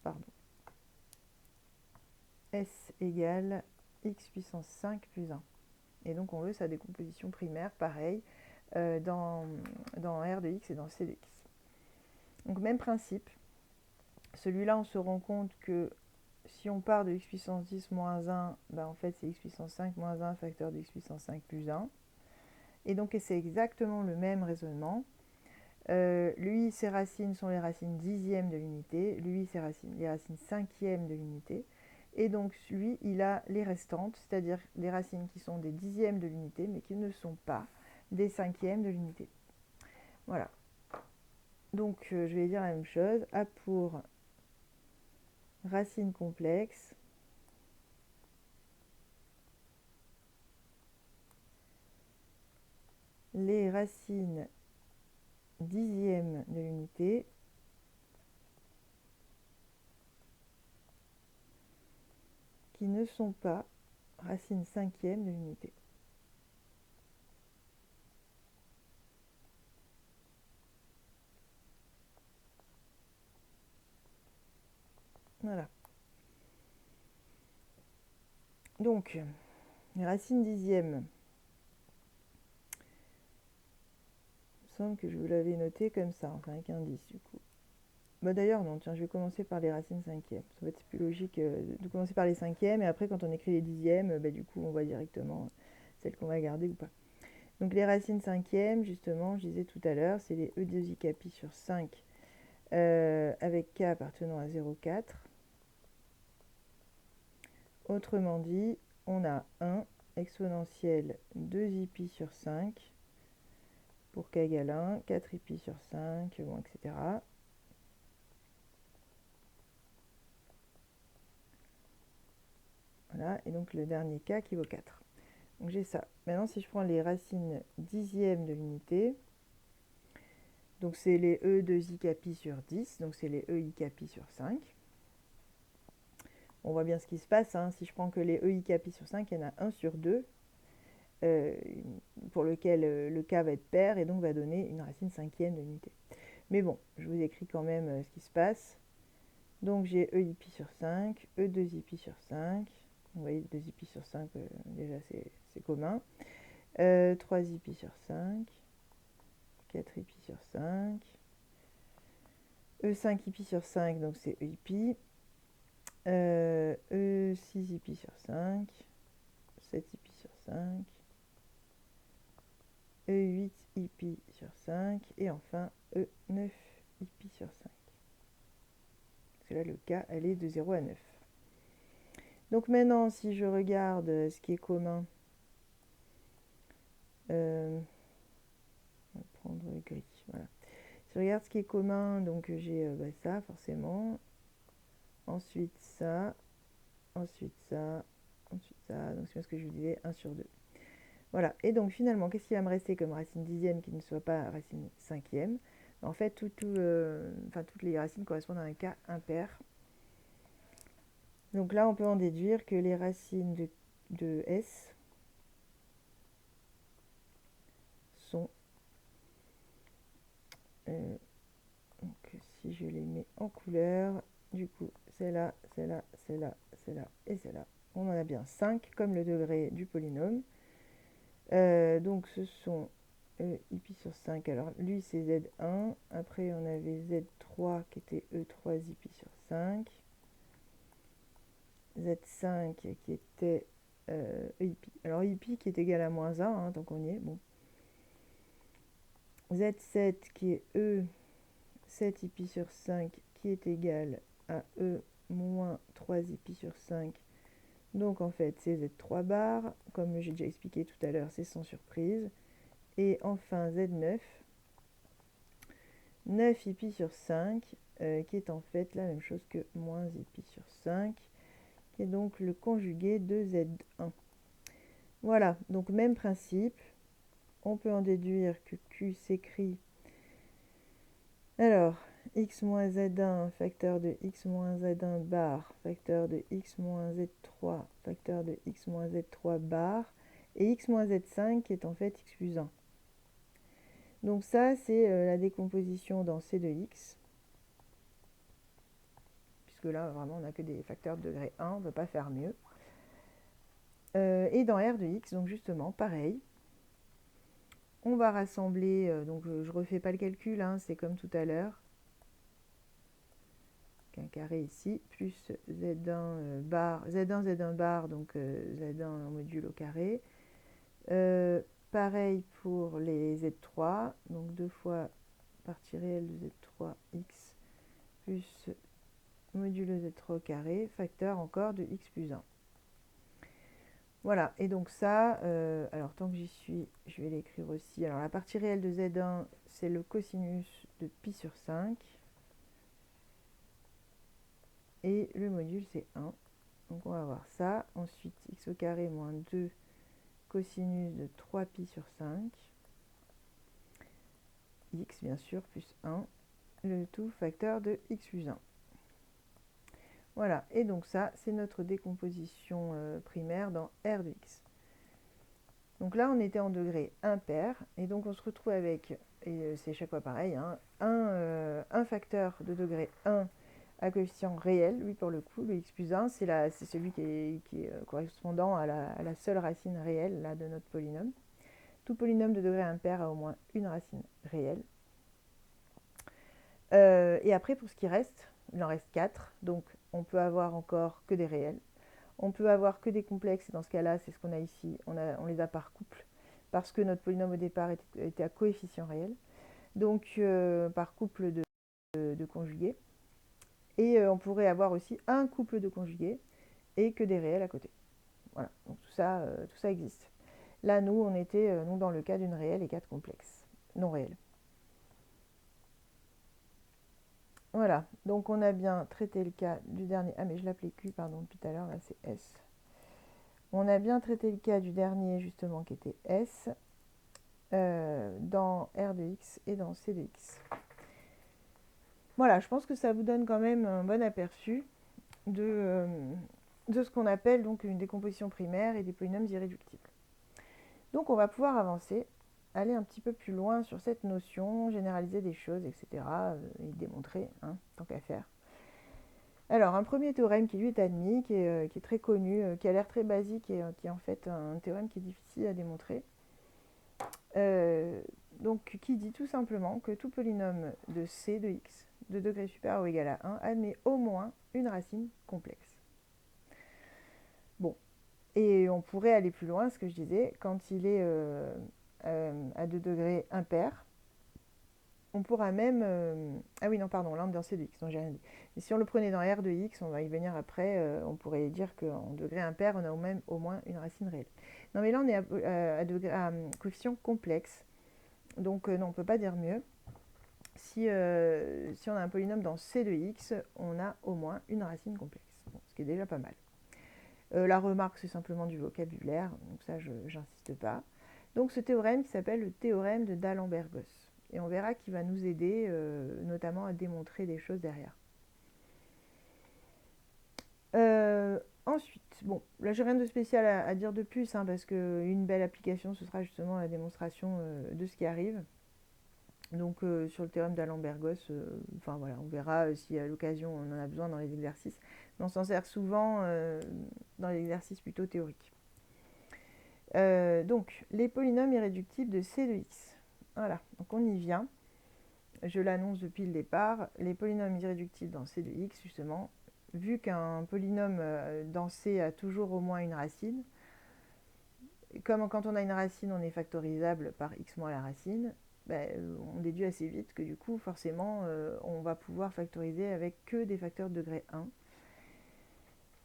pardon. S égale x puissance 5 plus 1. Et donc, on veut sa décomposition primaire, pareil, dans R de x et dans C de x. Donc, même principe. Celui-là, on se rend compte que si on part de x puissance 10 moins 1, en fait, c'est x puissance 5 moins 1 facteur de x puissance 5 plus 1. Et donc, c'est exactement le même raisonnement. Lui, ses racines sont les racines dixièmes de l'unité. Lui, ses racines, les racines cinquièmes de l'unité. Et donc, lui, il a les restantes, c'est-à-dire des racines qui sont des dixièmes de l'unité, mais qui ne sont pas des cinquièmes de l'unité. Voilà. Donc, je vais dire la même chose. A pour racine complexe. Les racines dixièmes de l'unité qui ne sont pas racines cinquièmes de l'unité. Voilà. Donc, les racines dixièmes, il me semble que je vous l'avais noté comme ça, enfin avec un 10 du coup. D'ailleurs, non, tiens, je vais commencer par les racines cinquièmes. Ça va être plus logique de commencer par les cinquièmes, et après, quand on écrit les dixièmes, du coup, on voit directement celles qu'on va garder ou pas. Donc, les racines cinquièmes, justement, je disais tout à l'heure, c'est les E2i capi sur 5 avec k appartenant à 0,4. Autrement dit, on a 1 exponentielle 2i pi sur 5 pour k égale 1, 4 i pi sur 5, bon, etc. Voilà, et donc le dernier k qui vaut 4. Donc j'ai ça. Maintenant, si je prends les racines dixièmes de l'unité, donc c'est les e de i capi sur 10, donc c'est les e i capi sur 5. On voit bien ce qui se passe, hein. Si je prends que les e i capi sur 5, il y en a 1 sur 2, pour lequel le k va être pair et donc va donner une racine cinquième de l'unité. Mais bon, je vous écris quand même ce qui se passe. Donc j'ai e i pi sur 5, e 2 i pi sur 5. Vous voyez, 2 i pi sur 5, déjà c'est commun. 3 i pi sur 5, 4 i pi sur 5, E5 i pi sur 5, donc c'est e i pi, E6 i pi sur 5, 7 i pi sur 5, E8 i pi sur 5, et enfin E9 i pi sur 5. Parce que là, le k, elle est de 0 à 9. Donc maintenant, si je regarde ce qui est commun, on va prendre gris, voilà. Si je regarde ce qui est commun, donc j'ai ça forcément, ensuite ça, ensuite ça, ensuite ça, donc c'est bien ce que je vous disais, 1 sur 2. Voilà, et donc finalement, qu'est-ce qui va me rester comme racine dixième qui ne soit pas racine cinquième? En fait, toutes les racines correspondent à un cas impair. Donc là, on peut en déduire que les racines de S sont... donc si je les mets en couleur, du coup, c'est là, c'est là, c'est là, c'est là et c'est là. On en a bien 5 comme le degré du polynôme. Donc ce sont i pi sur 5. Alors lui c'est Z1. Après on avait Z3 qui était E3 i pi sur 5. Z5 qui était i pi. Alors i pi qui est égal à moins 1, hein, tant qu'on y est. Bon. Z7 qui est E7 i pi sur 5 qui est égal à E moins 3 i pi sur 5. Donc en fait c'est Z3 bar. Comme j'ai déjà expliqué tout à l'heure, c'est sans surprise. Et enfin Z9, 9 i pi sur 5, qui est en fait la même chose que moins i pi sur 5. qui est donc le conjugué de Z1. Voilà, donc même principe. On peut en déduire que Q s'écrit, alors, x moins z1 facteur de x moins z1 bar, facteur de x moins z3, facteur de x moins z3 bar, et x moins z5 qui est en fait x plus 1. Donc ça, c'est la décomposition dans C de x. Puisque là, vraiment, on n'a que des facteurs de degré 1, on ne peut pas faire mieux. Et dans R de x, donc justement, pareil. On va rassembler, donc je ne refais pas le calcul, hein, c'est comme tout à l'heure. Un carré ici, plus Z1 bar, Z1, Z1 bar, donc Z1 en module au carré. Pareil pour les Z3, donc 2 fois partie réelle de Z3x plus modulo Z3 au carré, facteur encore de x plus 1. Voilà, et donc ça, alors tant que j'y suis, je vais l'écrire aussi. Alors la partie réelle de Z1, c'est le cosinus de pi sur 5. Et le module, c'est 1. Donc on va voir ça. Ensuite, x au carré moins 2 cosinus de 3pi sur 5. X, bien sûr, plus 1. Le tout facteur de x plus 1. Voilà, et donc ça, c'est notre décomposition primaire dans R de x. Donc là, on était en degré impair, et donc on se retrouve avec, et c'est chaque fois pareil, hein, un facteur de degré 1 à coefficient réel, lui pour le coup, le x plus 1, c'est celui qui est correspondant à la seule racine réelle là, de notre polynôme. Tout polynôme de degré impair a au moins une racine réelle. Et après, pour ce qui reste, il en reste 4, donc on peut avoir encore que des réels. On peut avoir que des complexes, et dans ce cas-là, c'est ce qu'on a ici, on les a par couple, parce que notre polynôme au départ était à coefficient réel, donc par couple de conjugués. Et on pourrait avoir aussi un couple de conjugués et que des réels à côté. Voilà, donc tout ça existe. Là, nous, on était dans le cas d'une réelle et 4 complexes, non réels. Voilà, donc on a bien traité le cas du dernier. Ah, mais je l'appelais Q, pardon, tout à l'heure, là c'est S. On a bien traité le cas du dernier, justement, qui était S, dans R de X et dans C de X. Voilà, je pense que ça vous donne quand même un bon aperçu de ce qu'on appelle donc une décomposition primaire et des polynômes irréductibles. Donc on va pouvoir avancer, aller un petit peu plus loin sur cette notion, généraliser des choses, etc. Et démontrer, hein, tant qu'à faire. Alors un premier théorème qui lui est admis, qui est très connu, qui a l'air très basique et qui est en fait un théorème qui est difficile à démontrer. Donc qui dit tout simplement que tout polynôme de C de x de degré supérieur ou égal à 1 admet au moins une racine complexe. Bon, et on pourrait aller plus loin, ce que je disais, quand il est à 2 degrés impair, on pourra même... ah oui, non, pardon, là on est dans C de x, donc j'ai rien dit. Et si on le prenait dans R de x, on va y venir après, on pourrait dire qu'en degré impair, on a même au moins une racine réelle. Non, mais là on est à coefficient complexe, donc non, on ne peut pas dire mieux. Si on a un polynôme dans C de x, on a au moins une racine complexe, bon, ce qui est déjà pas mal. La remarque, c'est simplement du vocabulaire, donc ça, je n'insiste pas. Donc ce théorème qui s'appelle le théorème de D'Alembert-Gosse. Et on verra qu'il va nous aider notamment à démontrer des choses derrière. Ensuite, bon, là j'ai rien de spécial à dire de plus, hein, parce qu'une belle application, ce sera justement la démonstration de ce qui arrive. Donc sur le théorème d'Alembert-Gosse, enfin voilà, on verra si à l'occasion on en a besoin dans les exercices. Mais on s'en sert souvent dans les exercices plutôt théoriques. Donc les polynômes irréductibles de C de x. Voilà, donc on y vient. Je l'annonce depuis le départ. Les polynômes irréductibles dans C de x, justement, vu qu'un polynôme dans C a toujours au moins une racine, comme quand on a une racine, on est factorisable par x moins la racine, on déduit assez vite que du coup, forcément, on va pouvoir factoriser avec que des facteurs de degré 1.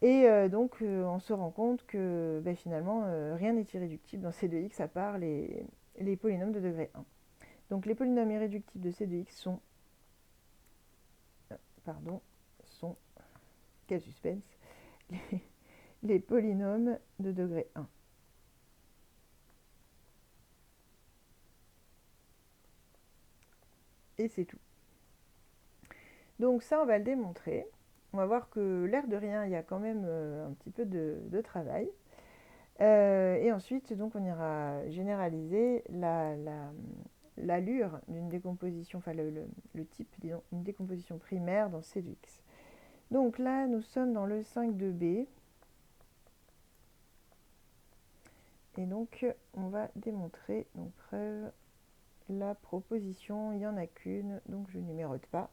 Et donc, on se rend compte que finalement, rien n'est irréductible dans C de x à part les polynômes de degré 1. Donc, les polynômes irréductibles de C de x sont... quel suspense, les polynômes de degré 1. Et c'est tout. Donc ça, on va le démontrer. On va voir que l'air de rien, il y a quand même un petit peu de travail. Et ensuite, donc, on ira généraliser l'allure d'une décomposition, enfin le type, disons, une décomposition primaire dans C de X. Donc là, nous sommes dans le 5 de B. Et donc, on va démontrer, donc preuve, la proposition, il n'y en a qu'une, donc je ne numérote pas.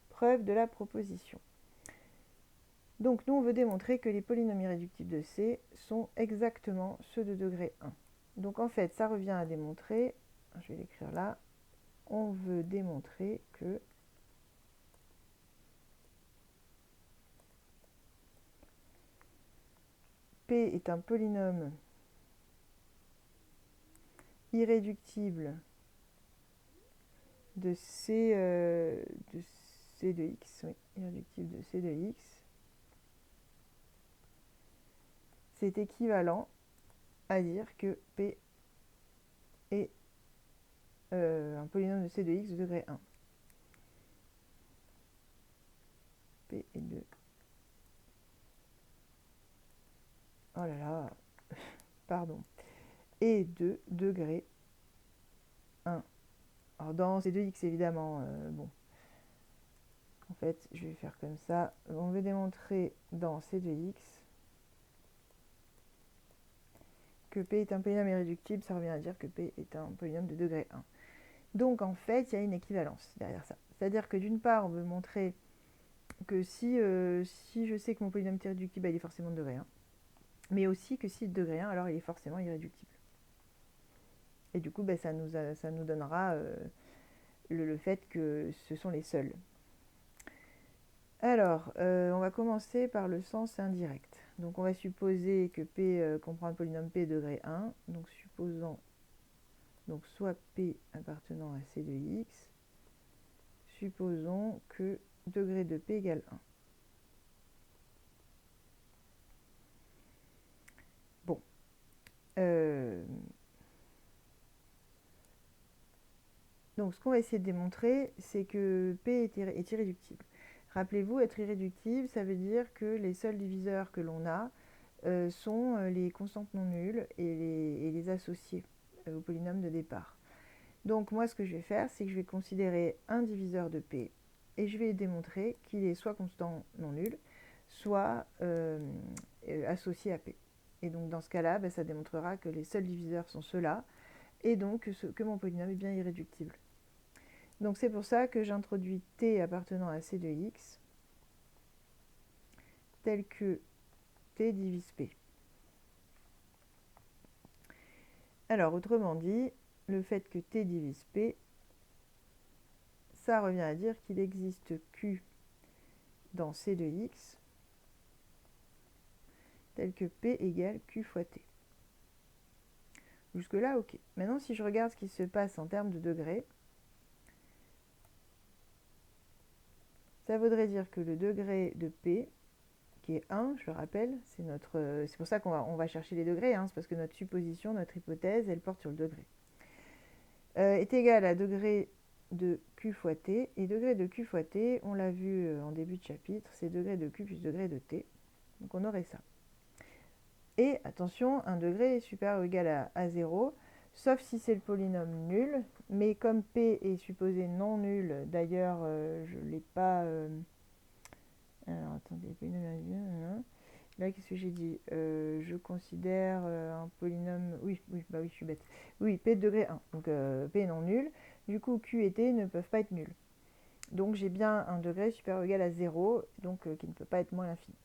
Preuve de la proposition. Donc nous, on veut démontrer que les polynômes irréductibles de C sont exactement ceux de degré 1. Donc en fait, ça revient à démontrer, je vais l'écrire là, on veut démontrer que P est un polynôme irréductible de C de X, oui, irréductible de C de X. C'est équivalent à dire que P est un polynôme de C de X de degré 1. P est de... Oh là là, pardon. Et de degré 1. Alors dans C de X, évidemment, bon. En fait, je vais faire comme ça. On veut démontrer dans C de X que P est un polynôme irréductible, ça revient à dire que P est un polynôme de degré 1. Donc en fait, il y a une équivalence derrière ça. C'est-à-dire que d'une part, on veut montrer que si je sais que mon polynôme est irréductible, il est forcément de degré 1. Mais aussi que s'il est de degré 1, alors il est forcément irréductible. Et du coup, ça nous donnera le fait que ce sont les seuls. Alors, on va commencer par le sens indirect. Donc on va supposer que P comprend un polynôme P degré 1. Donc supposons donc soit P appartenant à C de X. Supposons que degré de P égale 1. Bon. Donc ce qu'on va essayer de démontrer, c'est que P est irréductible. Rappelez-vous, être irréductible, ça veut dire que les seuls diviseurs que l'on a sont les constantes non nulles et les associés au polynôme de départ. Donc moi, ce que je vais faire, c'est que je vais considérer un diviseur de P et je vais démontrer qu'il est soit constant non nul, soit associé à P. Et donc dans ce cas-là, ça démontrera que les seuls diviseurs sont ceux-là et donc que mon polynôme est bien irréductible. Donc c'est pour ça que j'introduis T appartenant à C de X tel que T divise P. Alors autrement dit, le fait que T divise P, ça revient à dire qu'il existe Q dans C de X tel que P égale Q fois T. Jusque-là, ok. Maintenant, si je regarde ce qui se passe en termes de degrés, ça voudrait dire que le degré de P, qui est 1, je le rappelle, c'est pour ça qu'on va chercher les degrés, c'est parce que notre supposition, notre hypothèse, elle porte sur le degré, est égal à degré de Q fois T. Et degré de Q fois T, on l'a vu en début de chapitre, c'est degré de Q plus degré de T. Donc on aurait ça. Et attention, un degré est supérieur ou égal à 0, sauf si c'est le polynôme nul. Mais comme P est supposé non nul, d'ailleurs, je ne l'ai pas... alors, attendez, polynôme... Là, qu'est-ce que j'ai dit je considère un polynôme... Oui, je suis bête. Oui, P de degré 1. Donc, P est non nul. Du coup, Q et T ne peuvent pas être nuls. Donc, j'ai bien un degré supérieur ou égal à 0, donc qui ne peut pas être moins l'infini.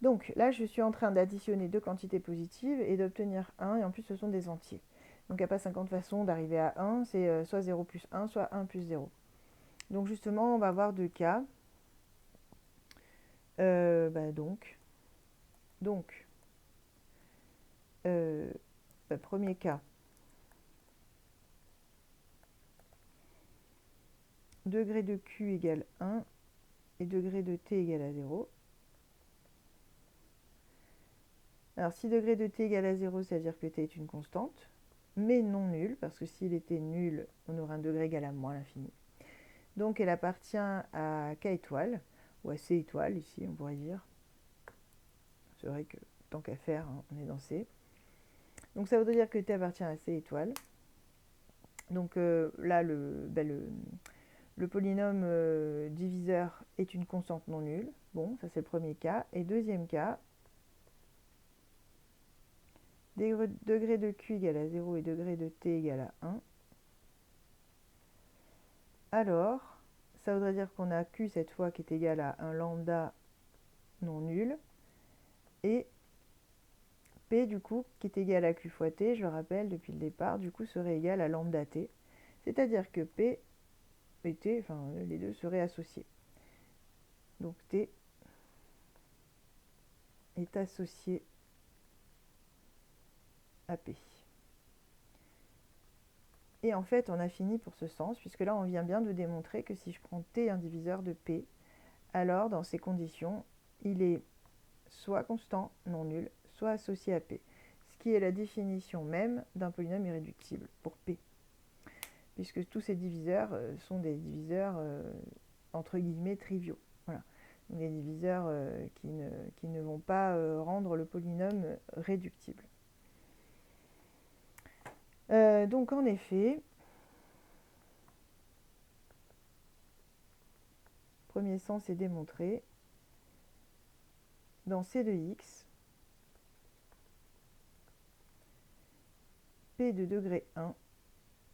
Donc là, je suis en train d'additionner deux quantités positives et d'obtenir 1, et en plus, ce sont des entiers. Donc il n'y a pas 50 façons d'arriver à 1, c'est soit 0 plus 1, soit 1 plus 0. Donc justement, on va avoir deux cas. Premier cas, degré de Q égale 1 et degré de T égale à 0. Alors si degré de t égale à 0, ça veut dire que t est une constante, mais non nulle, parce que s'il était nul, on aurait un degré égal à moins l'infini. Donc elle appartient à k étoiles, ou à c étoiles ici, on pourrait dire. C'est vrai que tant qu'à faire, hein, on est dans C. Donc ça voudrait dire que t appartient à c étoiles. Donc là, le polynôme diviseur est une constante non nulle. Bon, ça c'est le premier cas. Et deuxième cas, degré de q égale à 0 et degré de t égale à 1. Alors, ça voudrait dire qu'on a q cette fois qui est égal à un lambda non nul. Et p du coup qui est égal à q fois t, je le rappelle depuis le départ, du coup serait égal à lambda t. C'est-à-dire que p et t, enfin les deux seraient associés. Donc t est associé à p. Et en fait, on a fini pour ce sens, puisque là, on vient bien de démontrer que si je prends t un diviseur de p, alors dans ces conditions, il est soit constant, non nul, soit associé à p, ce qui est la définition même d'un polynôme irréductible pour p, puisque tous ces diviseurs sont des diviseurs entre guillemets triviaux. Voilà. Donc des diviseurs qui ne vont pas rendre le polynôme réductible. Donc en effet, premier sens est démontré. Dans C de x, P de degré 1,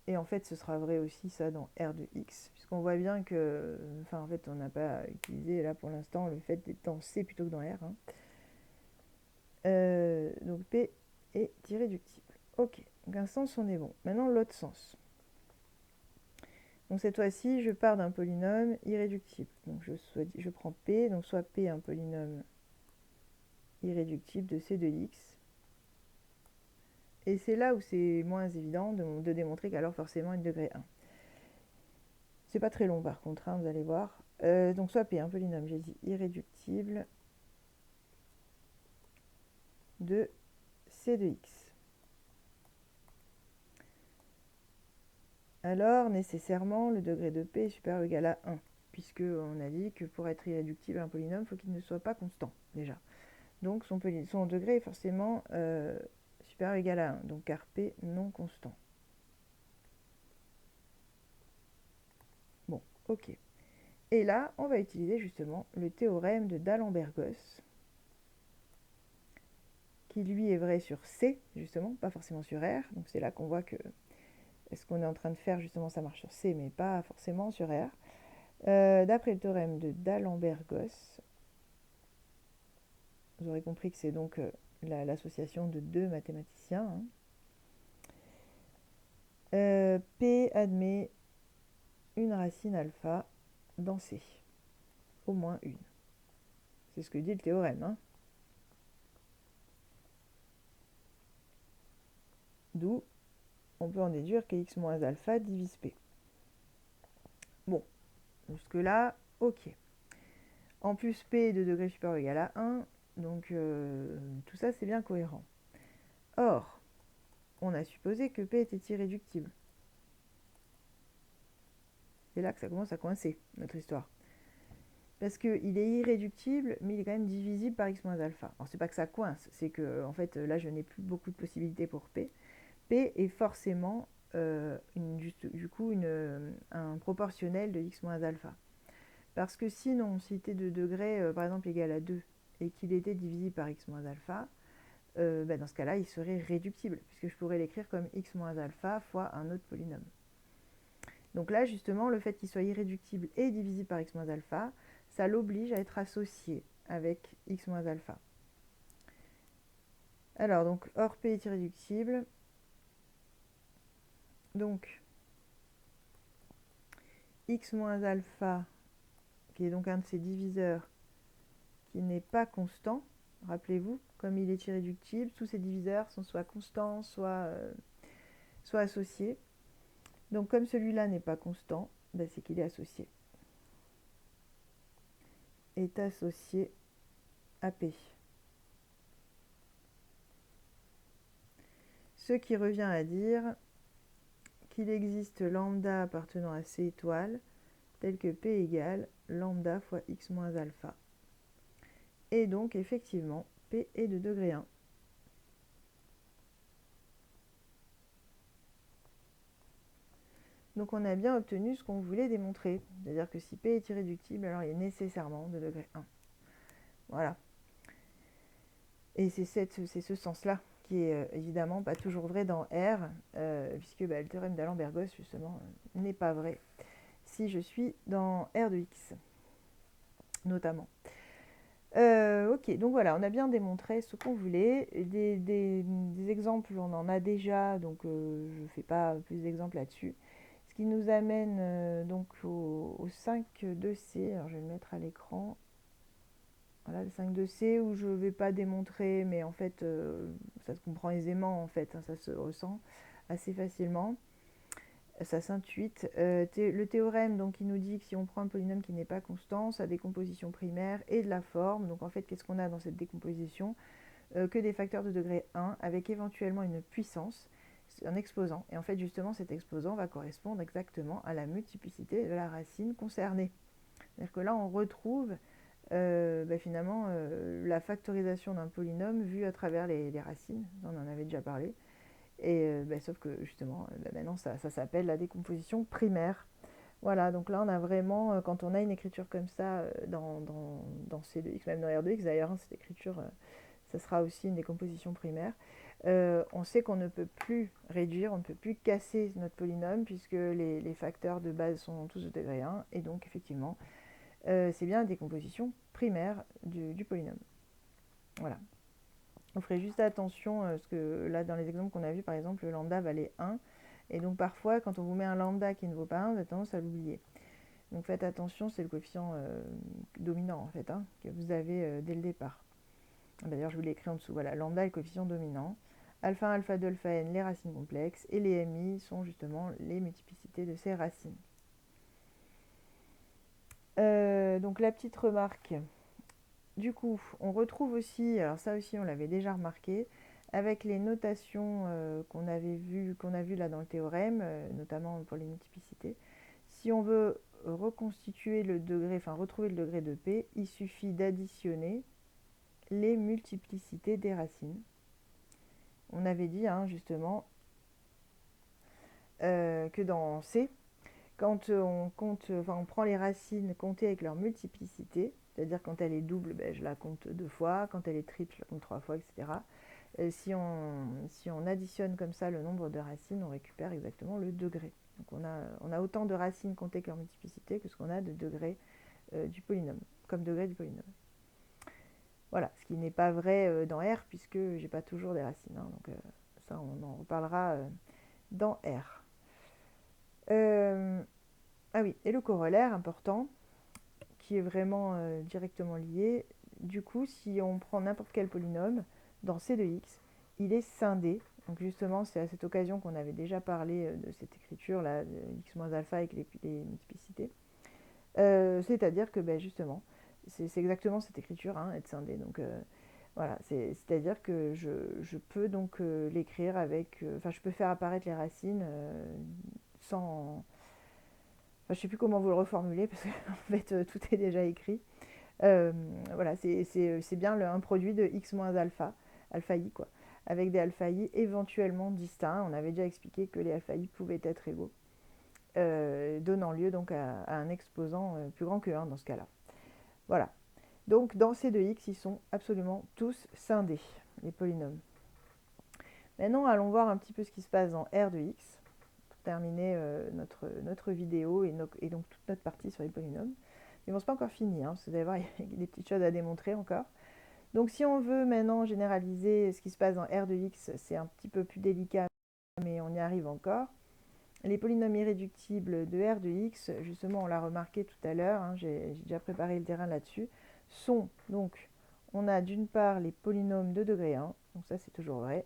et en fait ce sera vrai aussi ça dans R de x, puisqu'on voit bien que, enfin en fait on n'a pas utilisé là pour l'instant le fait d'être dans C plutôt que dans R. Hein. Donc P est irréductible. Ok, donc un sens on est bon. Maintenant l'autre sens. Donc cette fois-ci je pars d'un polynôme irréductible. Donc je prends P, donc soit P un polynôme irréductible de C de x. Et c'est là où c'est moins évident de démontrer qu'alors forcément une degré 1. C'est pas très long par contre, hein, vous allez voir. Donc soit P, un polynôme, j'ai dit irréductible de C de x. Alors nécessairement le degré de P est supérieur ou égal à 1, puisqu'on a dit que pour être irréductible un polynôme, il faut qu'il ne soit pas constant déjà. Donc son degré est forcément supérieur ou égal à 1, donc car P non constant. Bon, ok. Et là, on va utiliser justement le théorème de D'Alembert-Gosse, qui lui est vrai sur C, justement, pas forcément sur R. Donc c'est là qu'on voit que ce qu'on est en train de faire, justement, ça marche sur C, mais pas forcément sur R. D'après le théorème de D'Alembert-Gosse, vous aurez compris que c'est donc l'association de deux mathématiciens. Hein. P admet une racine alpha dans C, au moins une. C'est ce que dit le théorème. Hein. D'où on peut en déduire que x moins alpha divise P. Bon, jusque-là, ok. En plus, P de degré supérieur ou égal à 1, donc tout ça c'est bien cohérent. Or, on a supposé que P était irréductible. C'est là que ça commence à coincer, notre histoire. Parce qu'il est irréductible, mais il est quand même divisible par x moins alpha. Alors c'est pas que ça coince, c'est que en fait là je n'ai plus beaucoup de possibilités pour P. P est forcément du coup un proportionnel de x moins alpha. Parce que sinon, si t de degré par exemple égal à 2 et qu'il était divisible par x moins alpha, dans ce cas-là il serait réductible, puisque je pourrais l'écrire comme x moins alpha fois un autre polynôme. Donc là justement, le fait qu'il soit irréductible et divisible par x moins alpha, ça l'oblige à être associé avec x moins alpha. Alors, donc, or P est irréductible. Donc, x moins alpha, qui est donc un de ces diviseurs, qui n'est pas constant, rappelez-vous, comme il est irréductible, tous ces diviseurs sont soit constants, soit associés. Donc, comme celui-là n'est pas constant, c'est qu'il est associé. Est associé à P. Ce qui revient à dire qu'il existe lambda appartenant à C étoile, tel que P égale lambda fois x moins alpha. Et donc, effectivement, P est de degré 1. Donc, on a bien obtenu ce qu'on voulait démontrer. C'est-à-dire que si P est irréductible, alors il est nécessairement de degré 1. Voilà. Et c'est ce sens-là qui est évidemment pas toujours vrai dans R, puisque le théorème d'Allen-Bergos, justement, n'est pas vrai si je suis dans R de x, notamment. Ok, donc voilà, on a bien démontré ce qu'on voulait. Des exemples, on en a déjà, donc je ne fais pas plus d'exemples là-dessus. Ce qui nous amène donc au 5.2c, alors je vais le mettre à l'écran. Voilà, le 5.2c où je ne vais pas démontrer, mais en fait, ça se comprend aisément, en fait, hein, ça se ressent assez facilement. Ça s'intuite. Le théorème, donc, il nous dit que si on prend un polynôme qui n'est pas constant, sa décomposition primaire et de la forme. Donc, en fait, qu'est-ce qu'on a dans cette décomposition? Que des facteurs de degré 1 avec éventuellement une puissance, un exposant. Et en fait, justement, cet exposant va correspondre exactement à la multiplicité de la racine concernée. C'est-à-dire que là, on retrouve finalement la factorisation d'un polynôme vue à travers les racines. On en avait déjà parlé. Et sauf que justement, maintenant, ça s'appelle la décomposition primaire. Voilà, donc là, on a vraiment, quand on a une écriture comme ça dans C de x, même dans R de x, d'ailleurs, hein, cette écriture, ça sera aussi une décomposition primaire. On sait qu'on ne peut plus réduire, on ne peut plus casser notre polynôme, puisque les facteurs de base sont tous de degré 1, et donc, effectivement, c'est bien la décomposition primaire du polynôme. Voilà. On ferait juste attention, parce que là, dans les exemples qu'on a vus, par exemple, le lambda valait 1. Et donc, parfois, quand on vous met un lambda qui ne vaut pas 1, vous avez tendance à l'oublier. Donc, faites attention, c'est le coefficient dominant, en fait, hein, que vous avez dès le départ. D'ailleurs, je vous l'ai écrit en dessous. Voilà, lambda est le coefficient dominant. Alpha 1, alpha 2, alpha n, les racines complexes. Et les mi sont justement les multiplicités de ces racines. Donc, la petite remarque... Du coup, on retrouve aussi, alors ça aussi on l'avait déjà remarqué, avec les notations qu'on a vues là dans le théorème, notamment pour les multiplicités. Si on veut reconstituer le degré, enfin retrouver le degré de P, il suffit d'additionner les multiplicités des racines. On avait dit justement que dans C, quand on compte, on prend les racines comptées avec leur multiplicité, c'est-à-dire quand elle est double, je la compte 2 fois, quand elle est triple, je la compte 3 fois, etc. Et si on additionne comme ça le nombre de racines, on récupère exactement le degré. Donc on a autant de racines comptées avec leur multiplicité que ce qu'on a de degrés du polynôme, comme degré du polynôme. Voilà, ce qui n'est pas vrai dans R, puisque j'ai pas toujours des racines. Donc ça, on en reparlera dans R. Ah oui, et le corollaire important, qui est vraiment directement lié. Du coup, si on prend n'importe quel polynôme dans C de x, il est scindé. Donc justement, c'est à cette occasion qu'on avait déjà parlé de cette écriture-là, de x moins alpha avec les multiplicités. C'est-à-dire que justement, c'est exactement cette écriture, être scindé. Donc voilà, c'est-à-dire que je peux donc l'écrire avec... Enfin, je peux faire apparaître les racines sans... Enfin, je ne sais plus comment vous le reformuler, parce qu'en fait, tout est déjà écrit. Voilà, c'est bien un produit de x moins alpha, alpha i, quoi, avec des alpha i éventuellement distincts. On avait déjà expliqué que les alpha i pouvaient être égaux, donnant lieu donc à un exposant plus grand que 1 dans ce cas-là. Voilà. Donc, dans ces deux x, ils sont absolument tous scindés, les polynômes. Maintenant, allons voir un petit peu ce qui se passe dans R de x, pour terminer notre vidéo et donc toute notre partie sur les polynômes. Mais bon, c'est pas encore fini, parce que vous allez voir, il y a des petites choses à démontrer encore. Donc, si on veut maintenant généraliser ce qui se passe dans R de x, c'est un petit peu plus délicat, mais on y arrive encore. Les polynômes irréductibles de R de x, justement, on l'a remarqué tout à l'heure, j'ai déjà préparé le terrain là-dessus, sont donc, on a d'une part les polynômes de degré 1, donc ça c'est toujours vrai,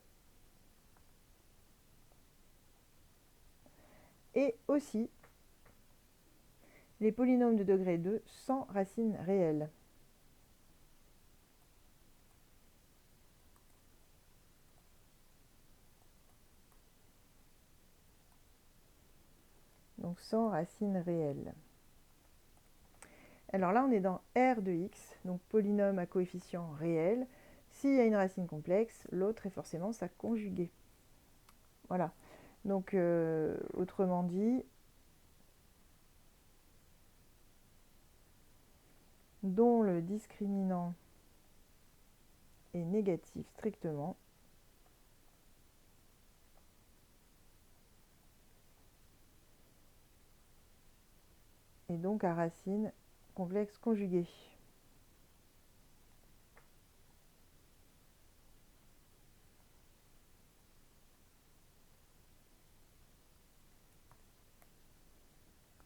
et aussi les polynômes de degré 2 sans racine réelle. donc sans racine réelle. Alors là, on est dans R de x, donc polynôme à coefficient réel. S'il y a une racine complexe, l'autre est forcément sa conjuguée. Voilà. Donc, autrement dit, dont le discriminant est négatif strictement, et donc à racine complexe conjuguée.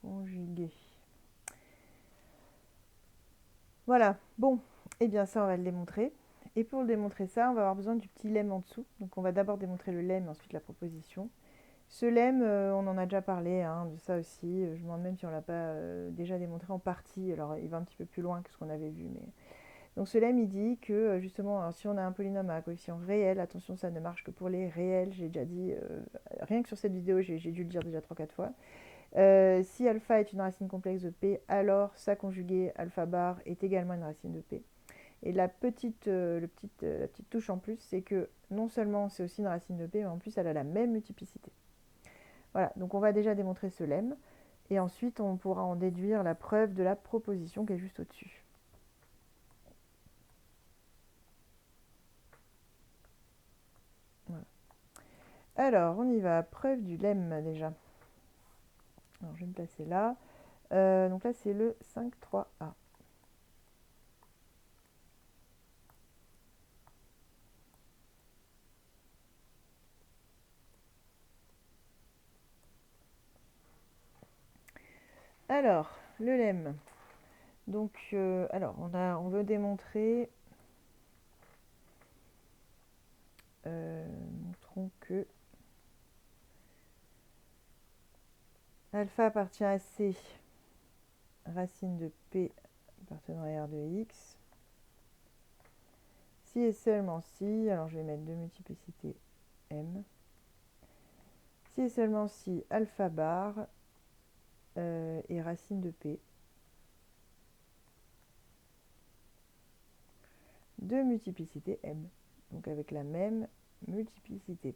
Conjuguée. Voilà, bon, et bien ça on va le démontrer. Et pour le démontrer ça, on va avoir besoin du petit lemme en dessous. Donc on va d'abord démontrer le lemme, ensuite la proposition. Ce lemme, on en a déjà parlé, hein, de ça aussi. Je me demande même si on ne l'a pas déjà démontré en partie. Alors il va un petit peu plus loin que ce qu'on avait vu. Mais... Donc ce lemme, il dit que justement, alors, si on a un polynôme à coefficient réel, attention, ça ne marche que pour les réels. J'ai déjà dit, rien que sur cette vidéo, j'ai dû le dire déjà 3-4 fois. Si alpha est une racine complexe de P, alors sa conjuguée alpha bar est également une racine de P. Et la petite touche en plus, c'est que non seulement c'est aussi une racine de P, mais en plus elle a la même multiplicité. Voilà, donc on va déjà démontrer ce lemme, et ensuite on pourra en déduire la preuve de la proposition qui est juste au-dessus. Voilà. Alors, on y va, preuve du lemme déjà. Alors, je vais me placer là. Donc là, c'est le 5,3a. Alors, le lemme. Donc, alors, on veut démontrer... montrons que alpha appartient à C, racine de P appartenant à R de X. Si et seulement si, alors je vais mettre deux multiplicités M. Si et seulement si alpha bar est racine de P. De multiplicité M, donc avec la même multiplicité.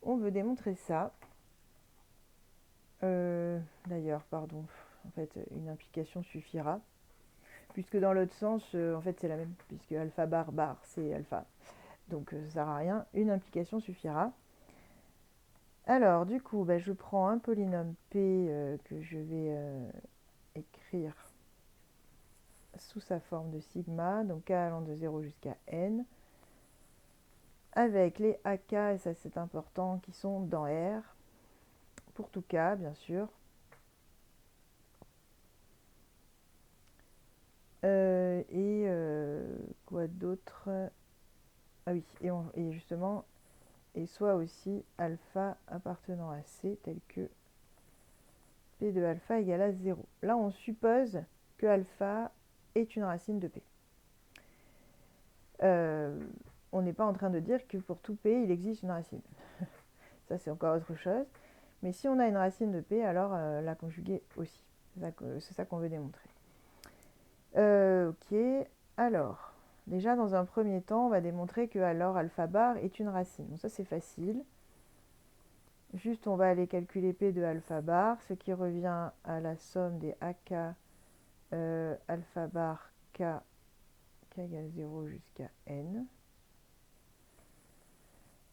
On veut démontrer ça. D'ailleurs, pardon, en fait, une implication suffira. Puisque dans l'autre sens, en fait, c'est la même, puisque alpha bar bar, c'est alpha. Donc, ça ne sert à rien. Une implication suffira. Alors, du coup, je prends un polynôme P que je vais écrire sous sa forme de sigma, donc k allant de 0 jusqu'à n, avec les AK, et ça c'est important, qui sont dans R, pour tout cas, bien sûr. Quoi d'autre? Ah oui, et justement, et soit aussi alpha appartenant à C, tel que P de alpha égale à 0. Là, on suppose que alpha est une racine de P. On n'est pas en train de dire que pour tout P, il existe une racine. Ça, c'est encore autre chose. Mais si on a une racine de P, alors la conjuguée aussi. C'est ça qu'on veut démontrer. Ok, alors, déjà dans un premier temps, on va démontrer que alors alpha bar est une racine. Donc ça, c'est facile. Juste, on va aller calculer P de alpha bar, ce qui revient à la somme des AK alpha bar K égale 0 jusqu'à N.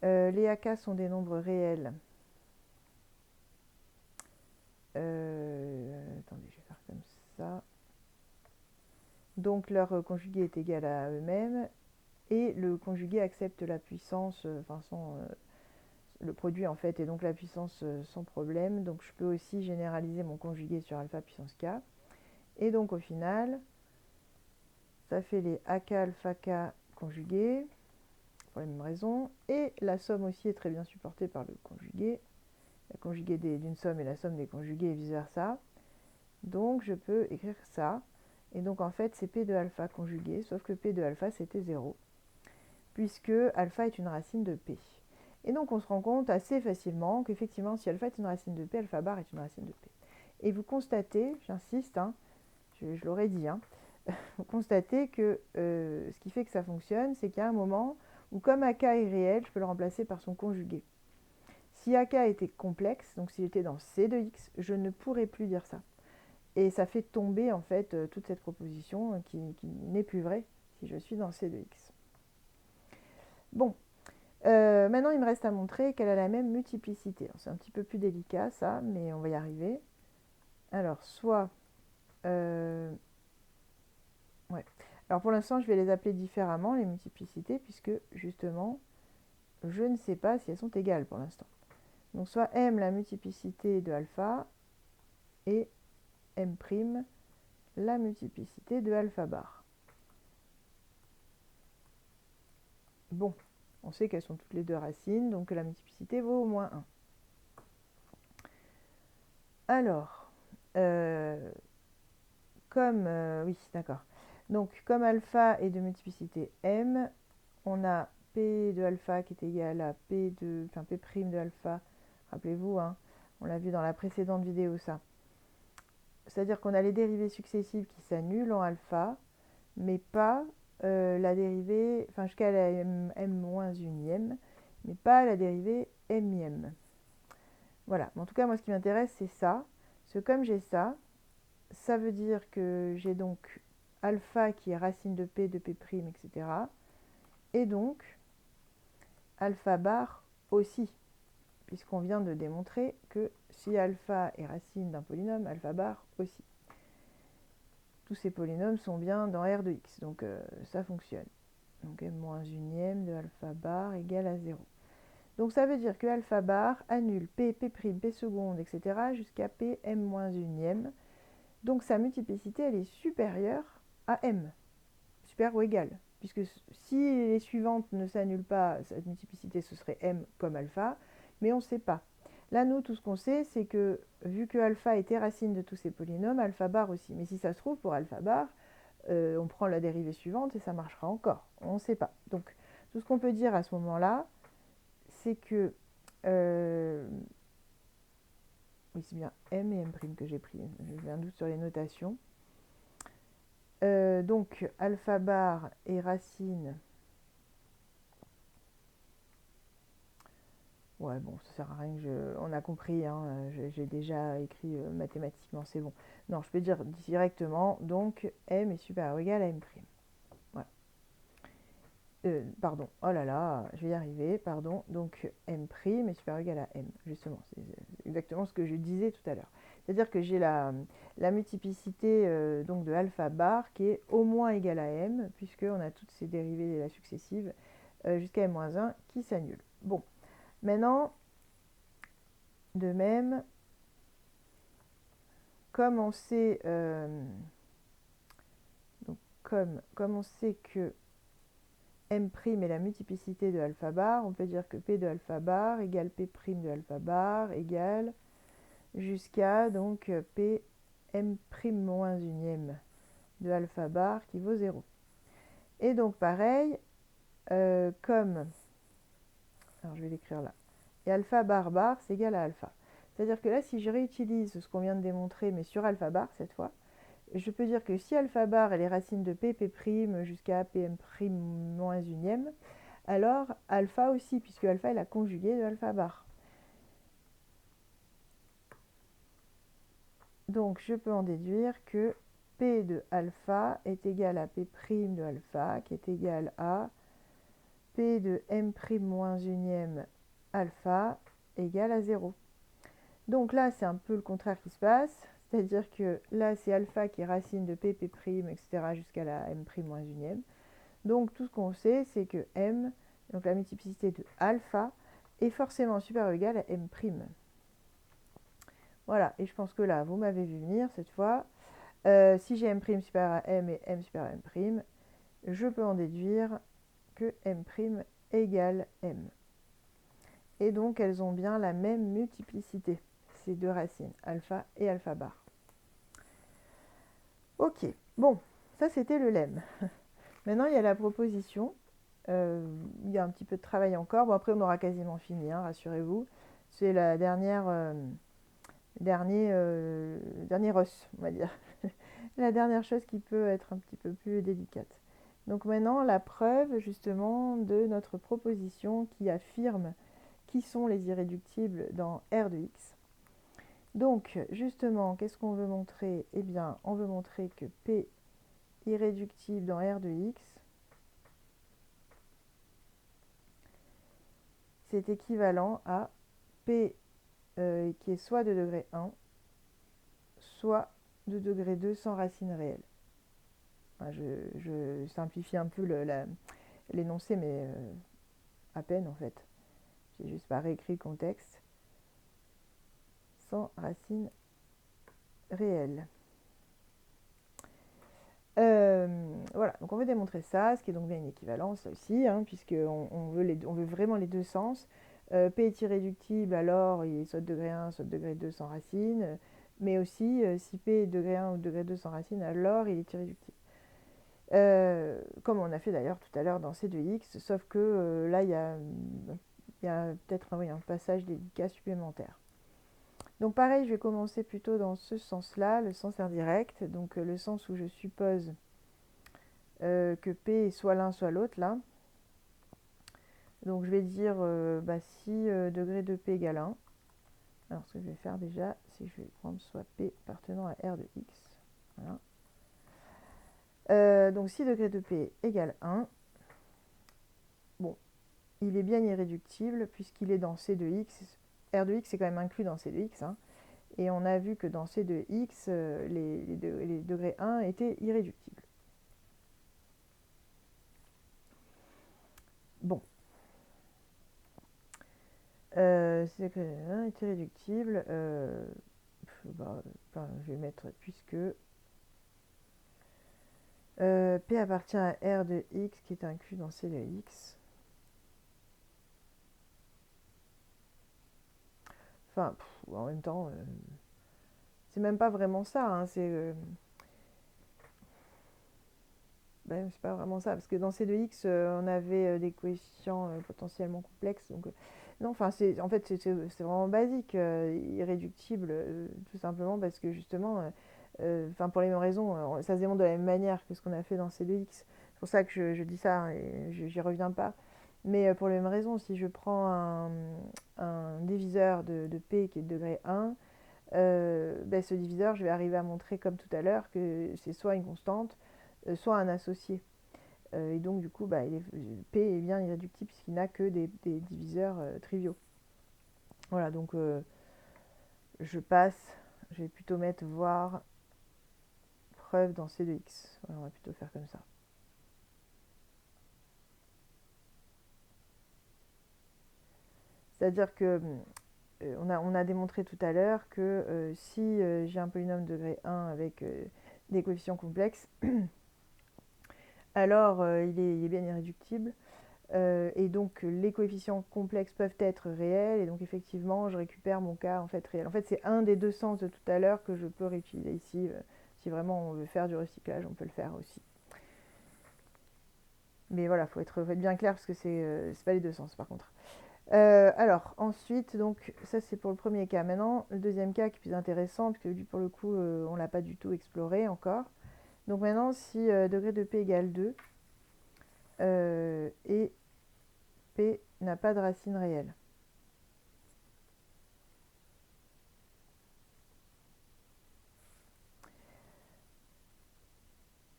Les AK sont des nombres réels. Attendez, je vais faire comme ça. Donc leur conjugué est égal à eux-mêmes. Et le conjugué accepte la puissance, le produit en fait, et donc la puissance sans problème. Donc je peux aussi généraliser mon conjugué sur alpha puissance k. Et donc au final, ça fait les AK alpha k conjugués, pour la même raison. Et la somme aussi est très bien supportée par le conjugué. La conjuguée d'une somme et la somme des conjugués et vice versa. Donc je peux écrire ça. Et donc en fait c'est P de alpha conjugué, sauf que P de alpha c'était 0. Puisque alpha est une racine de P. Et donc on se rend compte assez facilement qu'effectivement, si alpha est une racine de p, alpha bar est une racine de p. Et vous constatez, j'insiste, hein, je l'aurais dit, hein, vous constatez que ce qui fait que ça fonctionne, c'est qu'il y a un moment où comme AK est réel, je peux le remplacer par son conjugué. Si AK était complexe, donc si j'étais dans C de X, je ne pourrais plus dire ça. Et ça fait tomber en fait toute cette proposition qui n'est plus vraie si je suis dans C de X. Bon, maintenant il me reste à montrer qu'elle a la même multiplicité. C'est un petit peu plus délicat ça, mais on va y arriver. Alors, soit... ouais. Alors pour l'instant, je vais les appeler différemment, les multiplicités, puisque justement, je ne sais pas si elles sont égales pour l'instant. Donc soit M la multiplicité de alpha et M' la multiplicité de alpha bar. Bon, on sait qu'elles sont toutes les deux racines, donc la multiplicité vaut au moins 1. Alors, oui, d'accord. Donc, comme alpha est de multiplicité M, on a P de alpha qui est égal à P de alpha. Rappelez-vous, hein, on l'a vu dans la précédente vidéo, ça. C'est-à-dire qu'on a les dérivées successives qui s'annulent en alpha, mais pas la dérivée, enfin jusqu'à la m-1e, mais pas la dérivée m-ième. Voilà, en tout cas, moi ce qui m'intéresse, c'est ça. Parce que comme j'ai ça, ça veut dire que j'ai donc alpha qui est racine de p, etc. Et donc, alpha bar aussi, puisqu'on vient de démontrer que si alpha est racine d'un polynôme, alpha bar aussi. Tous ces polynômes sont bien dans R de x, donc ça fonctionne. Donc m-1e de alpha bar égale à 0. Donc ça veut dire que alpha bar annule p, p', p seconde, etc. jusqu'à p m-1e. Donc sa multiplicité, elle est supérieure à m, supérieure ou égale. Puisque si les suivantes ne s'annulent pas, cette multiplicité, ce serait m comme alpha, mais on ne sait pas. Là, nous, tout ce qu'on sait, c'est que vu que alpha était racine de tous ces polynômes, alpha bar aussi. Mais si ça se trouve, pour alpha bar, on prend la dérivée suivante et ça marchera encore. On ne sait pas. Donc, tout ce qu'on peut dire à ce moment-là, c'est que... oui, c'est bien m et m' que j'ai pris. J'ai un doute sur les notations. Donc, alpha bar est racine... Ouais, bon, ça sert à rien que on a compris, hein, j'ai déjà écrit mathématiquement, c'est bon. Non, je peux dire directement, donc m est supérieur ou égal à m'. Voilà. Pardon, oh là là, je vais y arriver, pardon. Donc m' est supérieur ou égal à m, justement. C'est exactement ce que je disais tout à l'heure. C'est-à-dire que j'ai la multiplicité donc de alpha bar qui est au moins égale à m, puisqu'on a toutes ces dérivées successives jusqu'à m-1 qui s'annulent. Bon. Maintenant, de même, comme on sait, comme on sait que m' est la multiplicité de alpha bar, on peut dire que p de alpha bar égale p' de alpha bar égale jusqu'à donc p m'-1e de alpha bar qui vaut 0. Et donc pareil, comme, alors je vais l'écrire là, et alpha bar bar c'est égal à alpha. C'est-à-dire que là, si je réutilise ce qu'on vient de démontrer, mais sur alpha bar cette fois, je peux dire que si alpha bar elle est racine de p, p' jusqu'à pm'-1e, alors alpha aussi, puisque alpha est la conjuguée de alpha bar. Donc je peux en déduire que p de alpha est égal à p' de alpha, qui est égal à p de m'-1e alpha égale à 0. Donc là, c'est un peu le contraire qui se passe, c'est-à-dire que là, c'est alpha qui est racine de p, p', etc. jusqu'à la m'-1e. Donc tout ce qu'on sait, c'est que m, donc la multiplicité de alpha, est forcément supérieure ou égale à m'. Voilà, et je pense que là, vous m'avez vu venir cette fois. Si j'ai m' supérieur à m et m supérieur à m', je peux en déduire que m' égale m. Et donc, elles ont bien la même multiplicité, ces deux racines, alpha et alpha bar. Ok, bon, ça c'était le lemme. Maintenant, il y a la proposition. Il y a un petit peu de travail encore. Bon, après, on aura quasiment fini, hein, rassurez-vous. C'est la dernier os, on va dire. La dernière chose qui peut être un petit peu plus délicate. Donc maintenant, la preuve justement de notre proposition qui affirme qui sont les irréductibles dans R de x. Donc justement, qu'est-ce qu'on veut montrer? Eh bien, on veut montrer que P irréductible dans R de x, c'est équivalent à P qui est soit de degré 1, soit de degré 2 sans racine réelle. Je simplifie un peu l'énoncé, mais à peine en fait. J'ai juste pas réécrit le contexte. Sans racine réelle. Voilà, donc on veut démontrer ça, ce qui est donc bien une équivalence là aussi, hein, puisqu'on veut vraiment les deux sens. P est irréductible, alors il est soit de degré 1, soit de degré 2 sans racine, mais aussi si P est de degré 1 ou de degré 2 sans racine, alors il est irréductible. Comme on a fait d'ailleurs tout à l'heure dans C2X, sauf que là il y a peut-être un passage délicat supplémentaire. Donc pareil, je vais commencer plutôt dans ce sens-là, le sens indirect, donc le sens où je suppose que P est soit l'un soit l'autre là. Donc je vais dire si degré de P égale 1. Alors ce que je vais faire déjà, c'est que je vais prendre soit P appartenant à R de X. Voilà. Donc si degré de P égale 1, bon, il est bien irréductible puisqu'il est dans C de X. R de X est quand même inclus dans C de X, hein. Et on a vu que dans C de X, les degrés 1 étaient irréductibles. Bon. C'est est irréductible. Je vais mettre puisque P appartient à R de X qui est inclus dans C de X. Enfin, en même temps, c'est même pas vraiment ça, hein, c'est pas vraiment ça, parce que dans C2X, on avait des coefficients potentiellement complexes. Donc, non, enfin, en fait, c'est vraiment basique, irréductible, tout simplement parce que justement, pour les mêmes raisons, ça se démontre de la même manière que ce qu'on a fait dans C2X. C'est pour ça que je dis ça, hein, et j'y reviens pas. Mais pour les mêmes raisons, si je prends un diviseur de P qui est de degré 1, ce diviseur, je vais arriver à montrer, comme tout à l'heure, que c'est soit une constante, soit un associé. Et donc, du coup, P est bien irréductible puisqu'il n'a que des diviseurs triviaux. Voilà, donc je passe. Je vais plutôt mettre voir preuve dans C2X. Voilà, on va plutôt faire comme ça. C'est-à-dire que on a démontré tout à l'heure que si j'ai un polynôme de degré 1 avec des coefficients complexes, alors il est bien irréductible. Et donc les coefficients complexes peuvent être réels, et donc effectivement je récupère mon cas en fait réel. En fait c'est un des deux sens de tout à l'heure que je peux réutiliser ici. Si vraiment on veut faire du recyclage, on peut le faire aussi. Mais voilà, faut être bien clair parce que c'est pas les deux sens par contre. Alors ensuite, donc ça c'est pour le premier cas. Maintenant le deuxième cas qui est plus intéressant, parce que lui pour le coup on l'a pas du tout exploré encore. Donc maintenant si degré de P égale 2 et P n'a pas de racine réelle.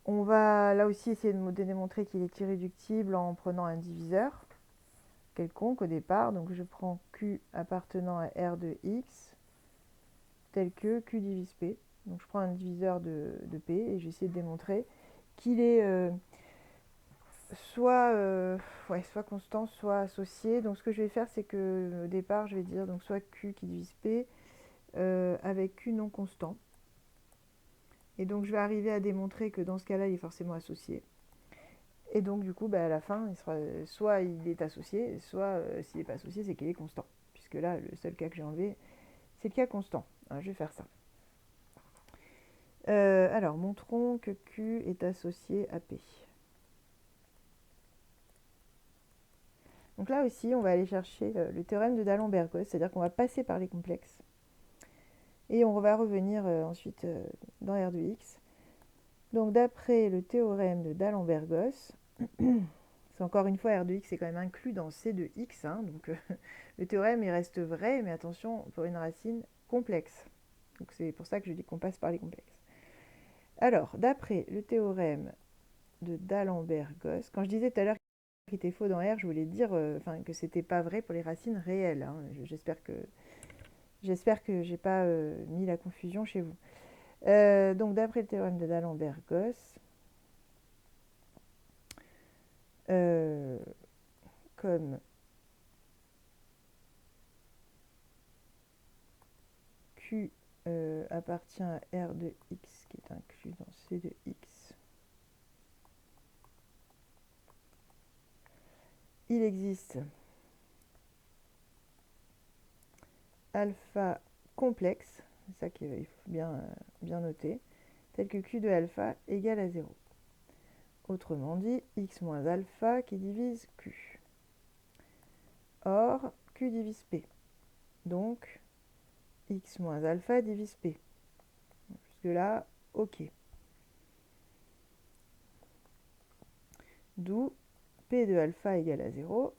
On va là aussi essayer de démontrer qu'il est irréductible en prenant un diviseur quelconque au départ. Donc je prends Q appartenant à R de X tel que Q divise P. Donc je prends un diviseur de P et j'essaie de démontrer qu'il est soit constant, soit associé. Donc ce que je vais faire, c'est que au départ, je vais dire donc soit Q qui divise P avec Q non constant. Et donc je vais arriver à démontrer que dans ce cas-là, il est forcément associé. Et donc du coup, à la fin, soit il est associé, soit s'il n'est pas associé, c'est qu'il est constant. Puisque là, le seul cas que j'ai enlevé, c'est le cas constant. Je vais faire ça. Alors, montrons que Q est associé à P. Donc là aussi, on va aller chercher le théorème de D'Alembert-Gosse, c'est-à-dire qu'on va passer par les complexes. Et on va revenir ensuite dans R de x. Donc d'après le théorème de D'Alembert-Gosse, c'est encore une fois R de x est quand même inclus dans C de x, hein, donc le théorème il reste vrai, mais attention pour une racine complexe. Donc c'est pour ça que je dis qu'on passe par les complexes. Alors, d'après le théorème de D'Alembert-Gosse, quand je disais tout à l'heure qu'il était faux dans R, je voulais dire que c'était pas vrai pour les racines réelles. Hein. J'espère que j'ai pas mis la confusion chez vous. Donc d'après le théorème de D'Alembert-Gosse, comme Q appartient à R de x qui est inclus dans C de x, il existe alpha complexe, c'est ça qu'il faut bien noter, tel que Q de alpha égale à 0. Autrement dit, x moins alpha qui divise Q. Or, Q divise P. Donc, x moins alpha divise P. Jusque-là, ok. D'où P de alpha égale à 0.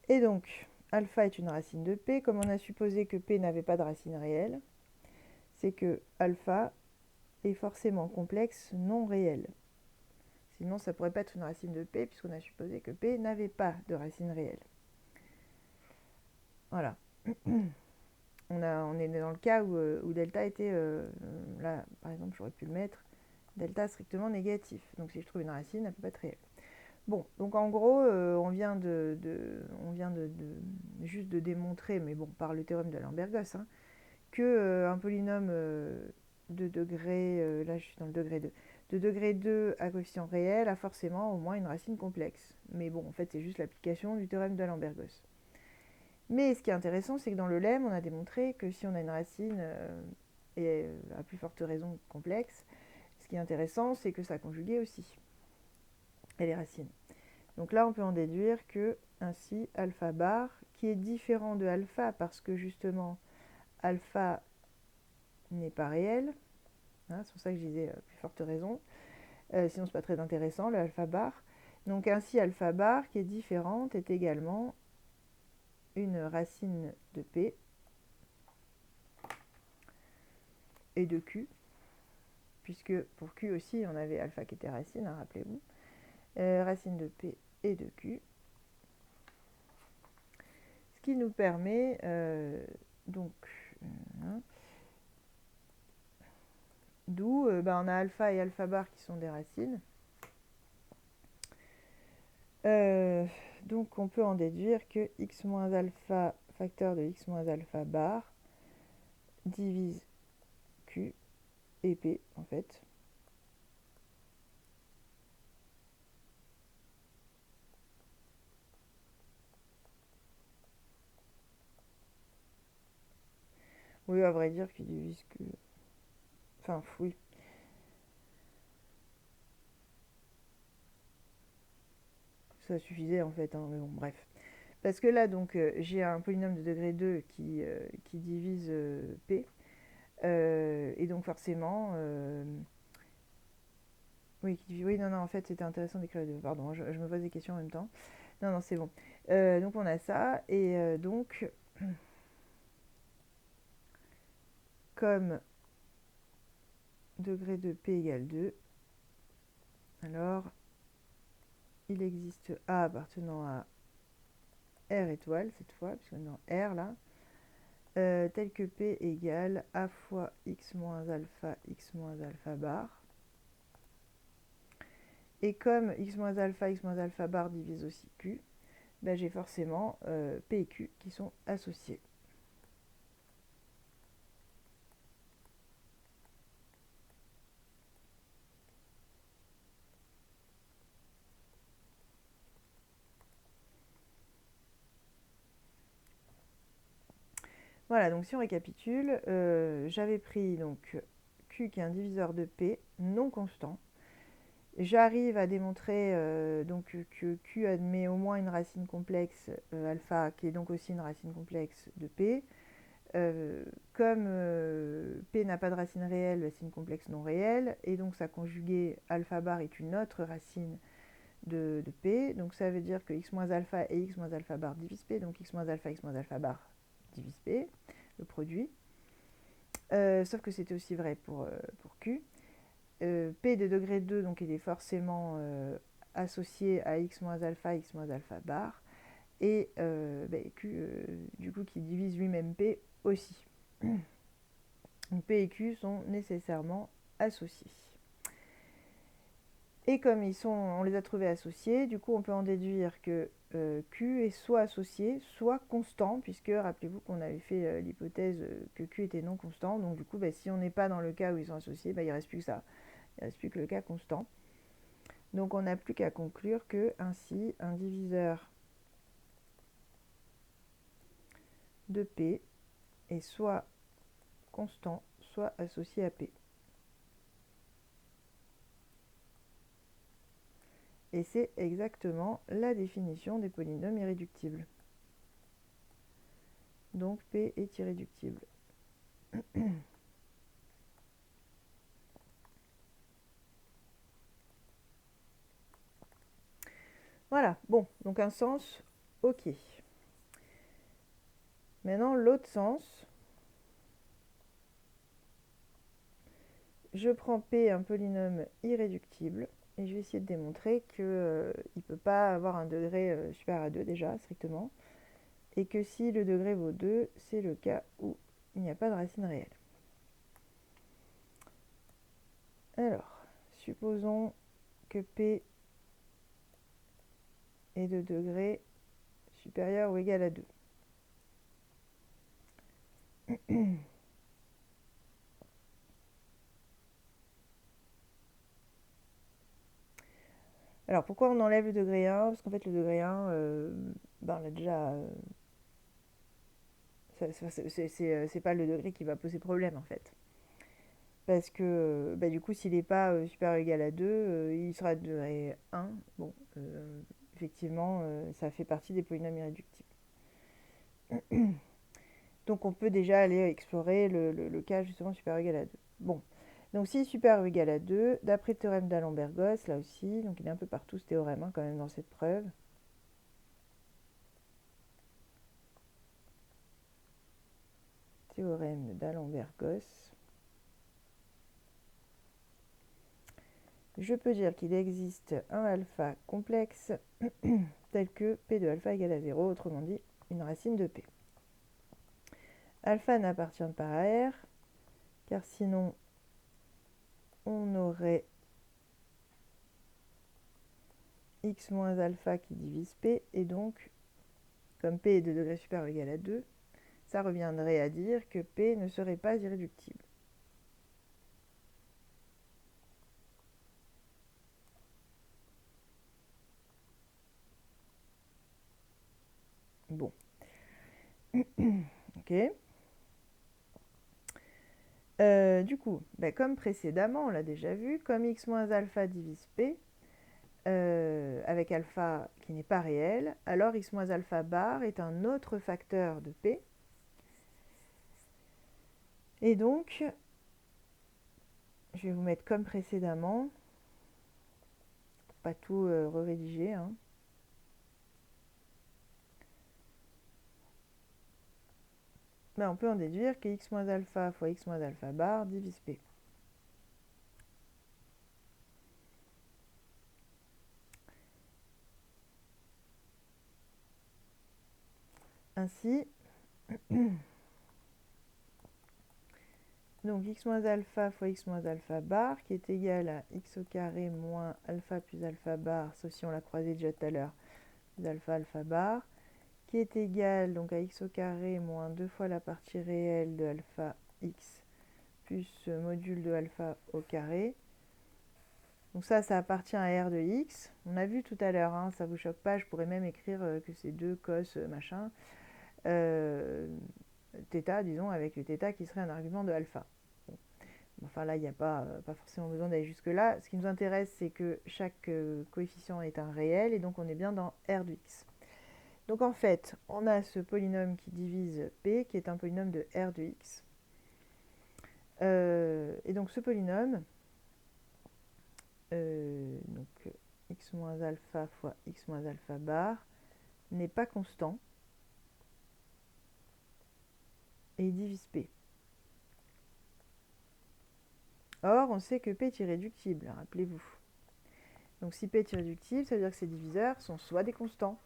Et donc, alpha est une racine de P. Comme on a supposé que P n'avait pas de racine réelle, c'est que alpha est forcément complexe non réel. Sinon, ça ne pourrait pas être une racine de P, puisqu'on a supposé que P n'avait pas de racine réelle. Voilà. On est dans le cas où delta était, là, par exemple, j'aurais pu le mettre, delta strictement négatif. Donc si je trouve une racine, elle ne peut pas être réelle. Bon, donc en gros, on vient juste de démontrer, mais bon, par le théorème de D'Alembert-Gosse, hein, que un polynôme de degré, là je suis dans le degré 2, de degré 2 à coefficient réel a forcément au moins une racine complexe. Mais bon, en fait, c'est juste l'application du théorème de D'Alembert-Gosse. Mais ce qui est intéressant, c'est que dans le lemme, on a démontré que si on a une racine, et à plus forte raison complexe, ce qui est intéressant, c'est que ça conjuguait aussi, et les racines. Donc là, on peut en déduire que, ainsi, alpha bar, qui est différent de alpha, parce que justement, alpha n'est pas réel, hein, c'est pour ça que je disais plus forte raison, sinon c'est pas très intéressant, le alpha bar. Donc ainsi, alpha bar, qui est différente, est également une racine de P et de Q, puisque pour Q aussi, on avait alpha qui était racine, hein, rappelez-vous. Racine de P et de Q. Ce qui nous permet, donc, d'où on a alpha et alpha bar qui sont des racines. Donc on peut en déduire que x moins alpha facteur de x moins alpha bar divise Q et P en fait. Oui, à vrai dire, Q divise Q. Enfin, oui. Ça suffisait en fait, hein, mais bon, bref. Parce que là, donc, j'ai un polynôme de degré 2 qui divise P. Et donc forcément, oui, non, en fait, c'était intéressant d'écrire les deux. Pardon, je me pose des questions en même temps. Non, non, c'est bon. Donc on a ça, et donc, comme degré de P égale 2, alors il existe A appartenant à R étoile, cette fois, puisqu'on est dans R là, tel que P égale A fois x moins alpha bar. Et comme x moins alpha bar divise aussi Q, ben j'ai forcément P et Q qui sont associés. Voilà, donc si on récapitule, j'avais pris donc Q qui est un diviseur de P non constant. J'arrive à démontrer donc que Q admet au moins une racine complexe alpha qui est donc aussi une racine complexe de P. Comme P n'a pas de racine réelle, c'est une complexe non réelle, et donc sa conjuguée alpha bar est une autre racine de P. Donc ça veut dire que x moins alpha et x moins alpha bar divisent P, donc x moins alpha bar divise P, le produit. Sauf que c'était aussi vrai pour Q. P de degré 2, donc il est forcément associé à x moins alpha bar, et Q, du coup, qui divise lui-même P aussi. Donc P et Q sont nécessairement associés. Et comme on les a trouvés associés, du coup, on peut en déduire que Q est soit associé, soit constant, puisque rappelez-vous qu'on avait fait l'hypothèse que Q était non constant. Donc du coup, si on n'est pas dans le cas où ils sont associés, il ne reste plus que ça. Il ne reste plus que le cas constant. Donc on n'a plus qu'à conclure que ainsi un diviseur de P est soit constant, soit associé à P. Et c'est exactement la définition des polynômes irréductibles. Donc P est irréductible. Voilà, bon, donc un sens, ok. Maintenant, l'autre sens, je prends P un polynôme irréductible, et je vais essayer de démontrer qu'il ne peut pas avoir un degré supérieur à 2 déjà, strictement, et que si le degré vaut 2, c'est le cas où il n'y a pas de racine réelle. Alors, supposons que P est de degré supérieur ou égal à 2. Alors, pourquoi on enlève le degré 1? Parce qu'en fait, le degré 1, on a déjà... c'est pas le degré qui va poser problème, en fait. Parce que, du coup, s'il n'est pas supérieur ou égal à 2, il sera de degré 1. Bon, effectivement, ça fait partie des polynômes irréductibles. Donc, on peut déjà aller explorer le cas, justement, supérieur ou égal à 2. Bon. Donc si supérieur ou égal à 2, d'après le théorème d'Alembert-Gosse, là aussi, donc il est un peu partout ce théorème quand même dans cette preuve. Théorème d'Alembert-Gosse. Je peux dire qu'il existe un alpha complexe tel que P de alpha égale à 0, autrement dit une racine de P. Alpha n'appartient pas à R, car sinon on aurait x moins alpha qui divise P, et donc, comme P est de degré supérieur ou égal à 2, ça reviendrait à dire que P ne serait pas irréductible. Bon. Ok. Du coup, comme précédemment, on l'a déjà vu, comme x moins alpha divise P, avec alpha qui n'est pas réel, alors x moins alpha bar est un autre facteur de P. Et donc, je vais vous mettre comme précédemment, pour pas tout rédiger. Hein. On peut en déduire que x moins alpha fois x moins alpha bar divise P. Ainsi, donc x moins alpha fois x moins alpha bar, qui est égal à x au carré moins alpha plus alpha bar, sauf si on l'a croisé déjà tout à l'heure, plus alpha alpha bar, qui est égal donc à x au carré moins 2 fois la partie réelle de alpha x plus module de alpha au carré. Donc ça appartient à R de x. On a vu tout à l'heure, hein, ça ne vous choque pas, je pourrais même écrire que c'est 2 cos machin. Θ, disons, avec le θ qui serait un argument de alpha. Bon. Enfin là, il n'y a pas forcément besoin d'aller jusque-là. Ce qui nous intéresse, c'est que chaque coefficient est un réel, et donc on est bien dans R de x. Donc en fait, on a ce polynôme qui divise P, qui est un polynôme de R de x. Et donc ce polynôme, donc x moins alpha fois x moins alpha bar, n'est pas constant, et il divise P. Or, on sait que P est irréductible, rappelez-vous. Donc si P est irréductible, ça veut dire que ses diviseurs sont soit des constantes,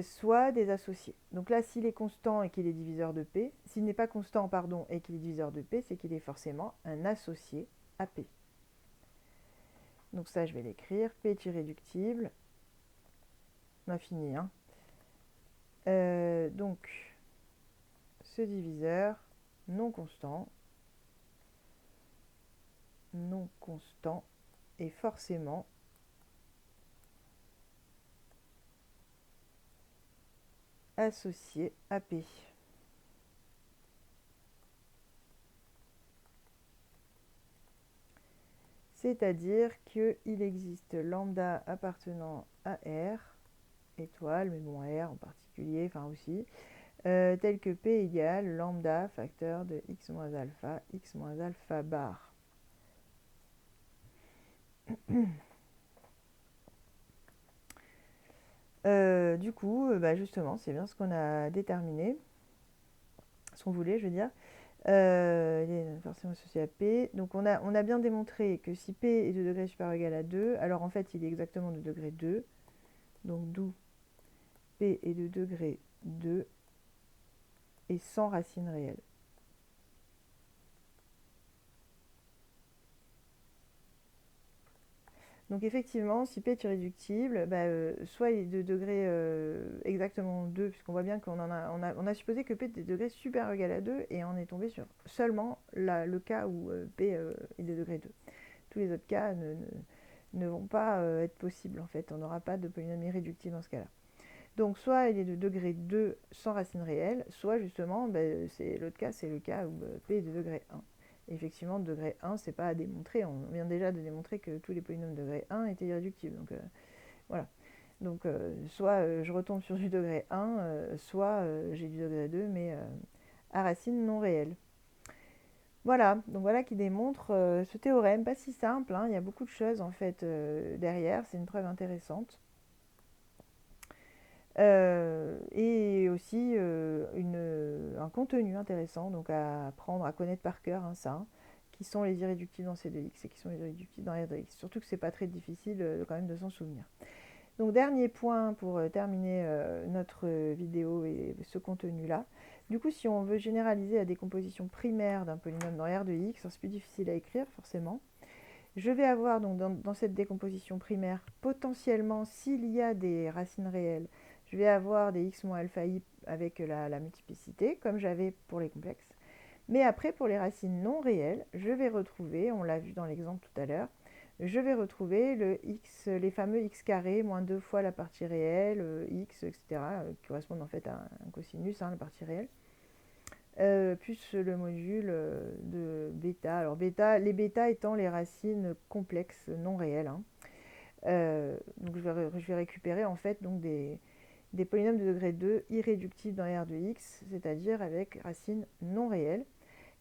soit des associés. Donc là, s'il est constant et qu'il est diviseur de P, s'il n'est pas constant, pardon, et qu'il est diviseur de P, c'est qu'il est forcément un associé à P. Donc ça, je vais l'écrire. P est irréductible. On a fini, hein. Donc, ce diviseur non constant est forcément associé à P. C'est-à-dire qu'il existe lambda appartenant à R, étoile, mais bon, R en particulier, enfin aussi, tel que P égale lambda facteur de x moins alpha bar. Du coup, justement, c'est bien ce qu'on a déterminé, ce qu'on voulait, je veux dire. Il est forcément associé à P. Donc on a bien démontré que si P est de degré supérieur ou égal à 2, alors en fait il est exactement de degré 2. Donc d'où P est de degré 2 et sans racine réelle. Donc effectivement, si P est irréductible, soit il est de degré exactement 2, puisqu'on voit bien qu'on a supposé que P est de degré supérieur ou égal à 2, et on est tombé sur seulement le cas où P est de degré 2. Tous les autres cas ne vont pas être possibles en fait, on n'aura pas de polynôme irréductible dans ce cas-là. Donc soit il est de degré 2 sans racine réelle, soit justement, l'autre cas, c'est le cas où P est de degré 1. Et effectivement, degré 1, c'est pas à démontrer. On vient déjà de démontrer que tous les polynômes de degré 1 étaient irréductibles. Donc voilà. Donc soit je retombe sur du degré 1, soit j'ai du degré 2, mais à racine non réelle. Voilà, donc voilà qui démontre ce théorème, pas si simple, hein, il y a beaucoup de choses en fait derrière, c'est une preuve intéressante. Et aussi un contenu intéressant, donc à apprendre, à connaître par cœur, hein, ça, hein, qui sont les irréductibles dans C2X et qui sont les irréductibles dans R2X. Surtout que c'est pas très difficile quand même de s'en souvenir. Donc dernier point pour terminer notre vidéo et ce contenu-là. Du coup, si on veut généraliser la décomposition primaire d'un polynôme dans R2X, c'est plus difficile à écrire forcément. Je vais avoir donc dans cette décomposition primaire, potentiellement, s'il y a des racines réelles, je vais avoir des x moins alpha i avec la multiplicité, comme j'avais pour les complexes. Mais après, pour les racines non réelles, je vais retrouver, on l'a vu dans l'exemple tout à l'heure, je vais retrouver les fameux x carré moins 2 fois la partie réelle, x, etc., qui correspondent en fait à un cosinus, hein, la partie réelle. Plus le module de bêta. Alors les bêta étant les racines complexes non réelles, hein. Donc je vais récupérer en fait donc des polynômes de degré 2 irréductibles dans R de x, c'est-à-dire avec racines non réelles.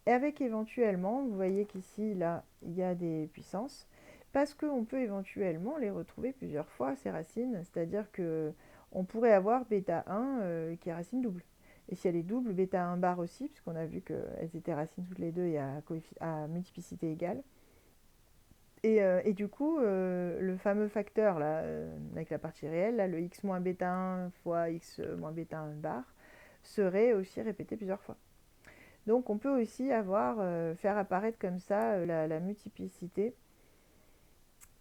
Et avec éventuellement, vous voyez qu'ici, là, il y a des puissances, parce qu'on peut éventuellement les retrouver plusieurs fois, ces racines, c'est-à-dire qu'on pourrait avoir bêta 1 qui est racine double. Et si elle est double, bêta 1 bar aussi, puisqu'on a vu qu'elles étaient racines toutes les deux et à multiplicité égale. Et du coup, le fameux facteur là, avec la partie réelle, là, le x moins bêta 1 fois x moins bêta 1 bar, serait aussi répété plusieurs fois. Donc on peut aussi faire apparaître comme ça la multiplicité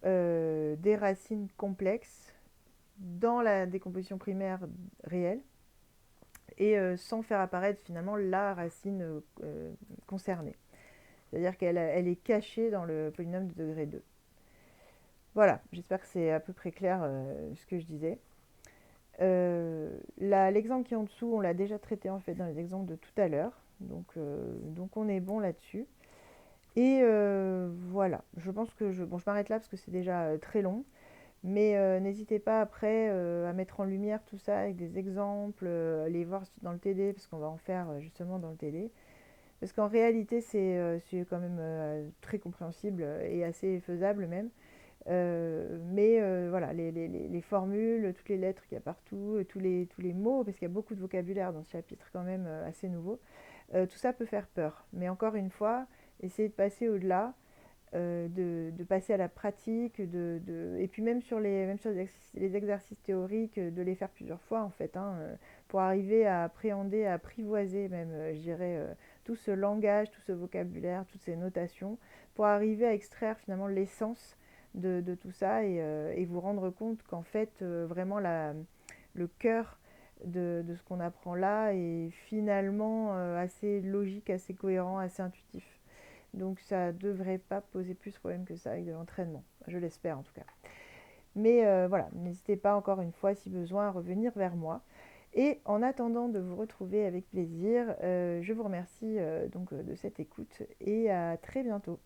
des racines complexes dans la décomposition primaire réelle, et sans faire apparaître finalement la racine concernée. C'est-à-dire qu'elle est cachée dans le polynôme de degré 2. Voilà, j'espère que c'est à peu près clair ce que je disais. L'exemple qui est en dessous, on l'a déjà traité en fait dans les exemples de tout à l'heure. Donc on est bon là-dessus. Et voilà, je pense que je m'arrête là parce que c'est déjà très long. Mais n'hésitez pas après à mettre en lumière tout ça avec des exemples, aller voir dans le TD, parce qu'on va en faire justement dans le TD. Parce qu'en réalité, c'est quand même très compréhensible et assez faisable même. Mais voilà, les formules, toutes les lettres qu'il y a partout, tous les mots, parce qu'il y a beaucoup de vocabulaire dans ce chapitre quand même assez nouveau, tout ça peut faire peur. Mais encore une fois, essayez de passer au-delà, de passer à la pratique, et puis même sur les exercices théoriques, de les faire plusieurs fois en fait, hein, pour arriver à appréhender, à apprivoiser même, je dirais, tout ce langage, tout ce vocabulaire, toutes ces notations, pour arriver à extraire finalement l'essence de tout ça et vous rendre compte qu'en fait, vraiment le cœur de ce qu'on apprend là est finalement assez logique, assez cohérent, assez intuitif. Donc ça ne devrait pas poser plus de problème que ça avec de l'entraînement. Je l'espère en tout cas. Mais voilà, n'hésitez pas encore une fois si besoin à revenir vers moi. Et en attendant de vous retrouver avec plaisir, je vous remercie donc de cette écoute et à très bientôt.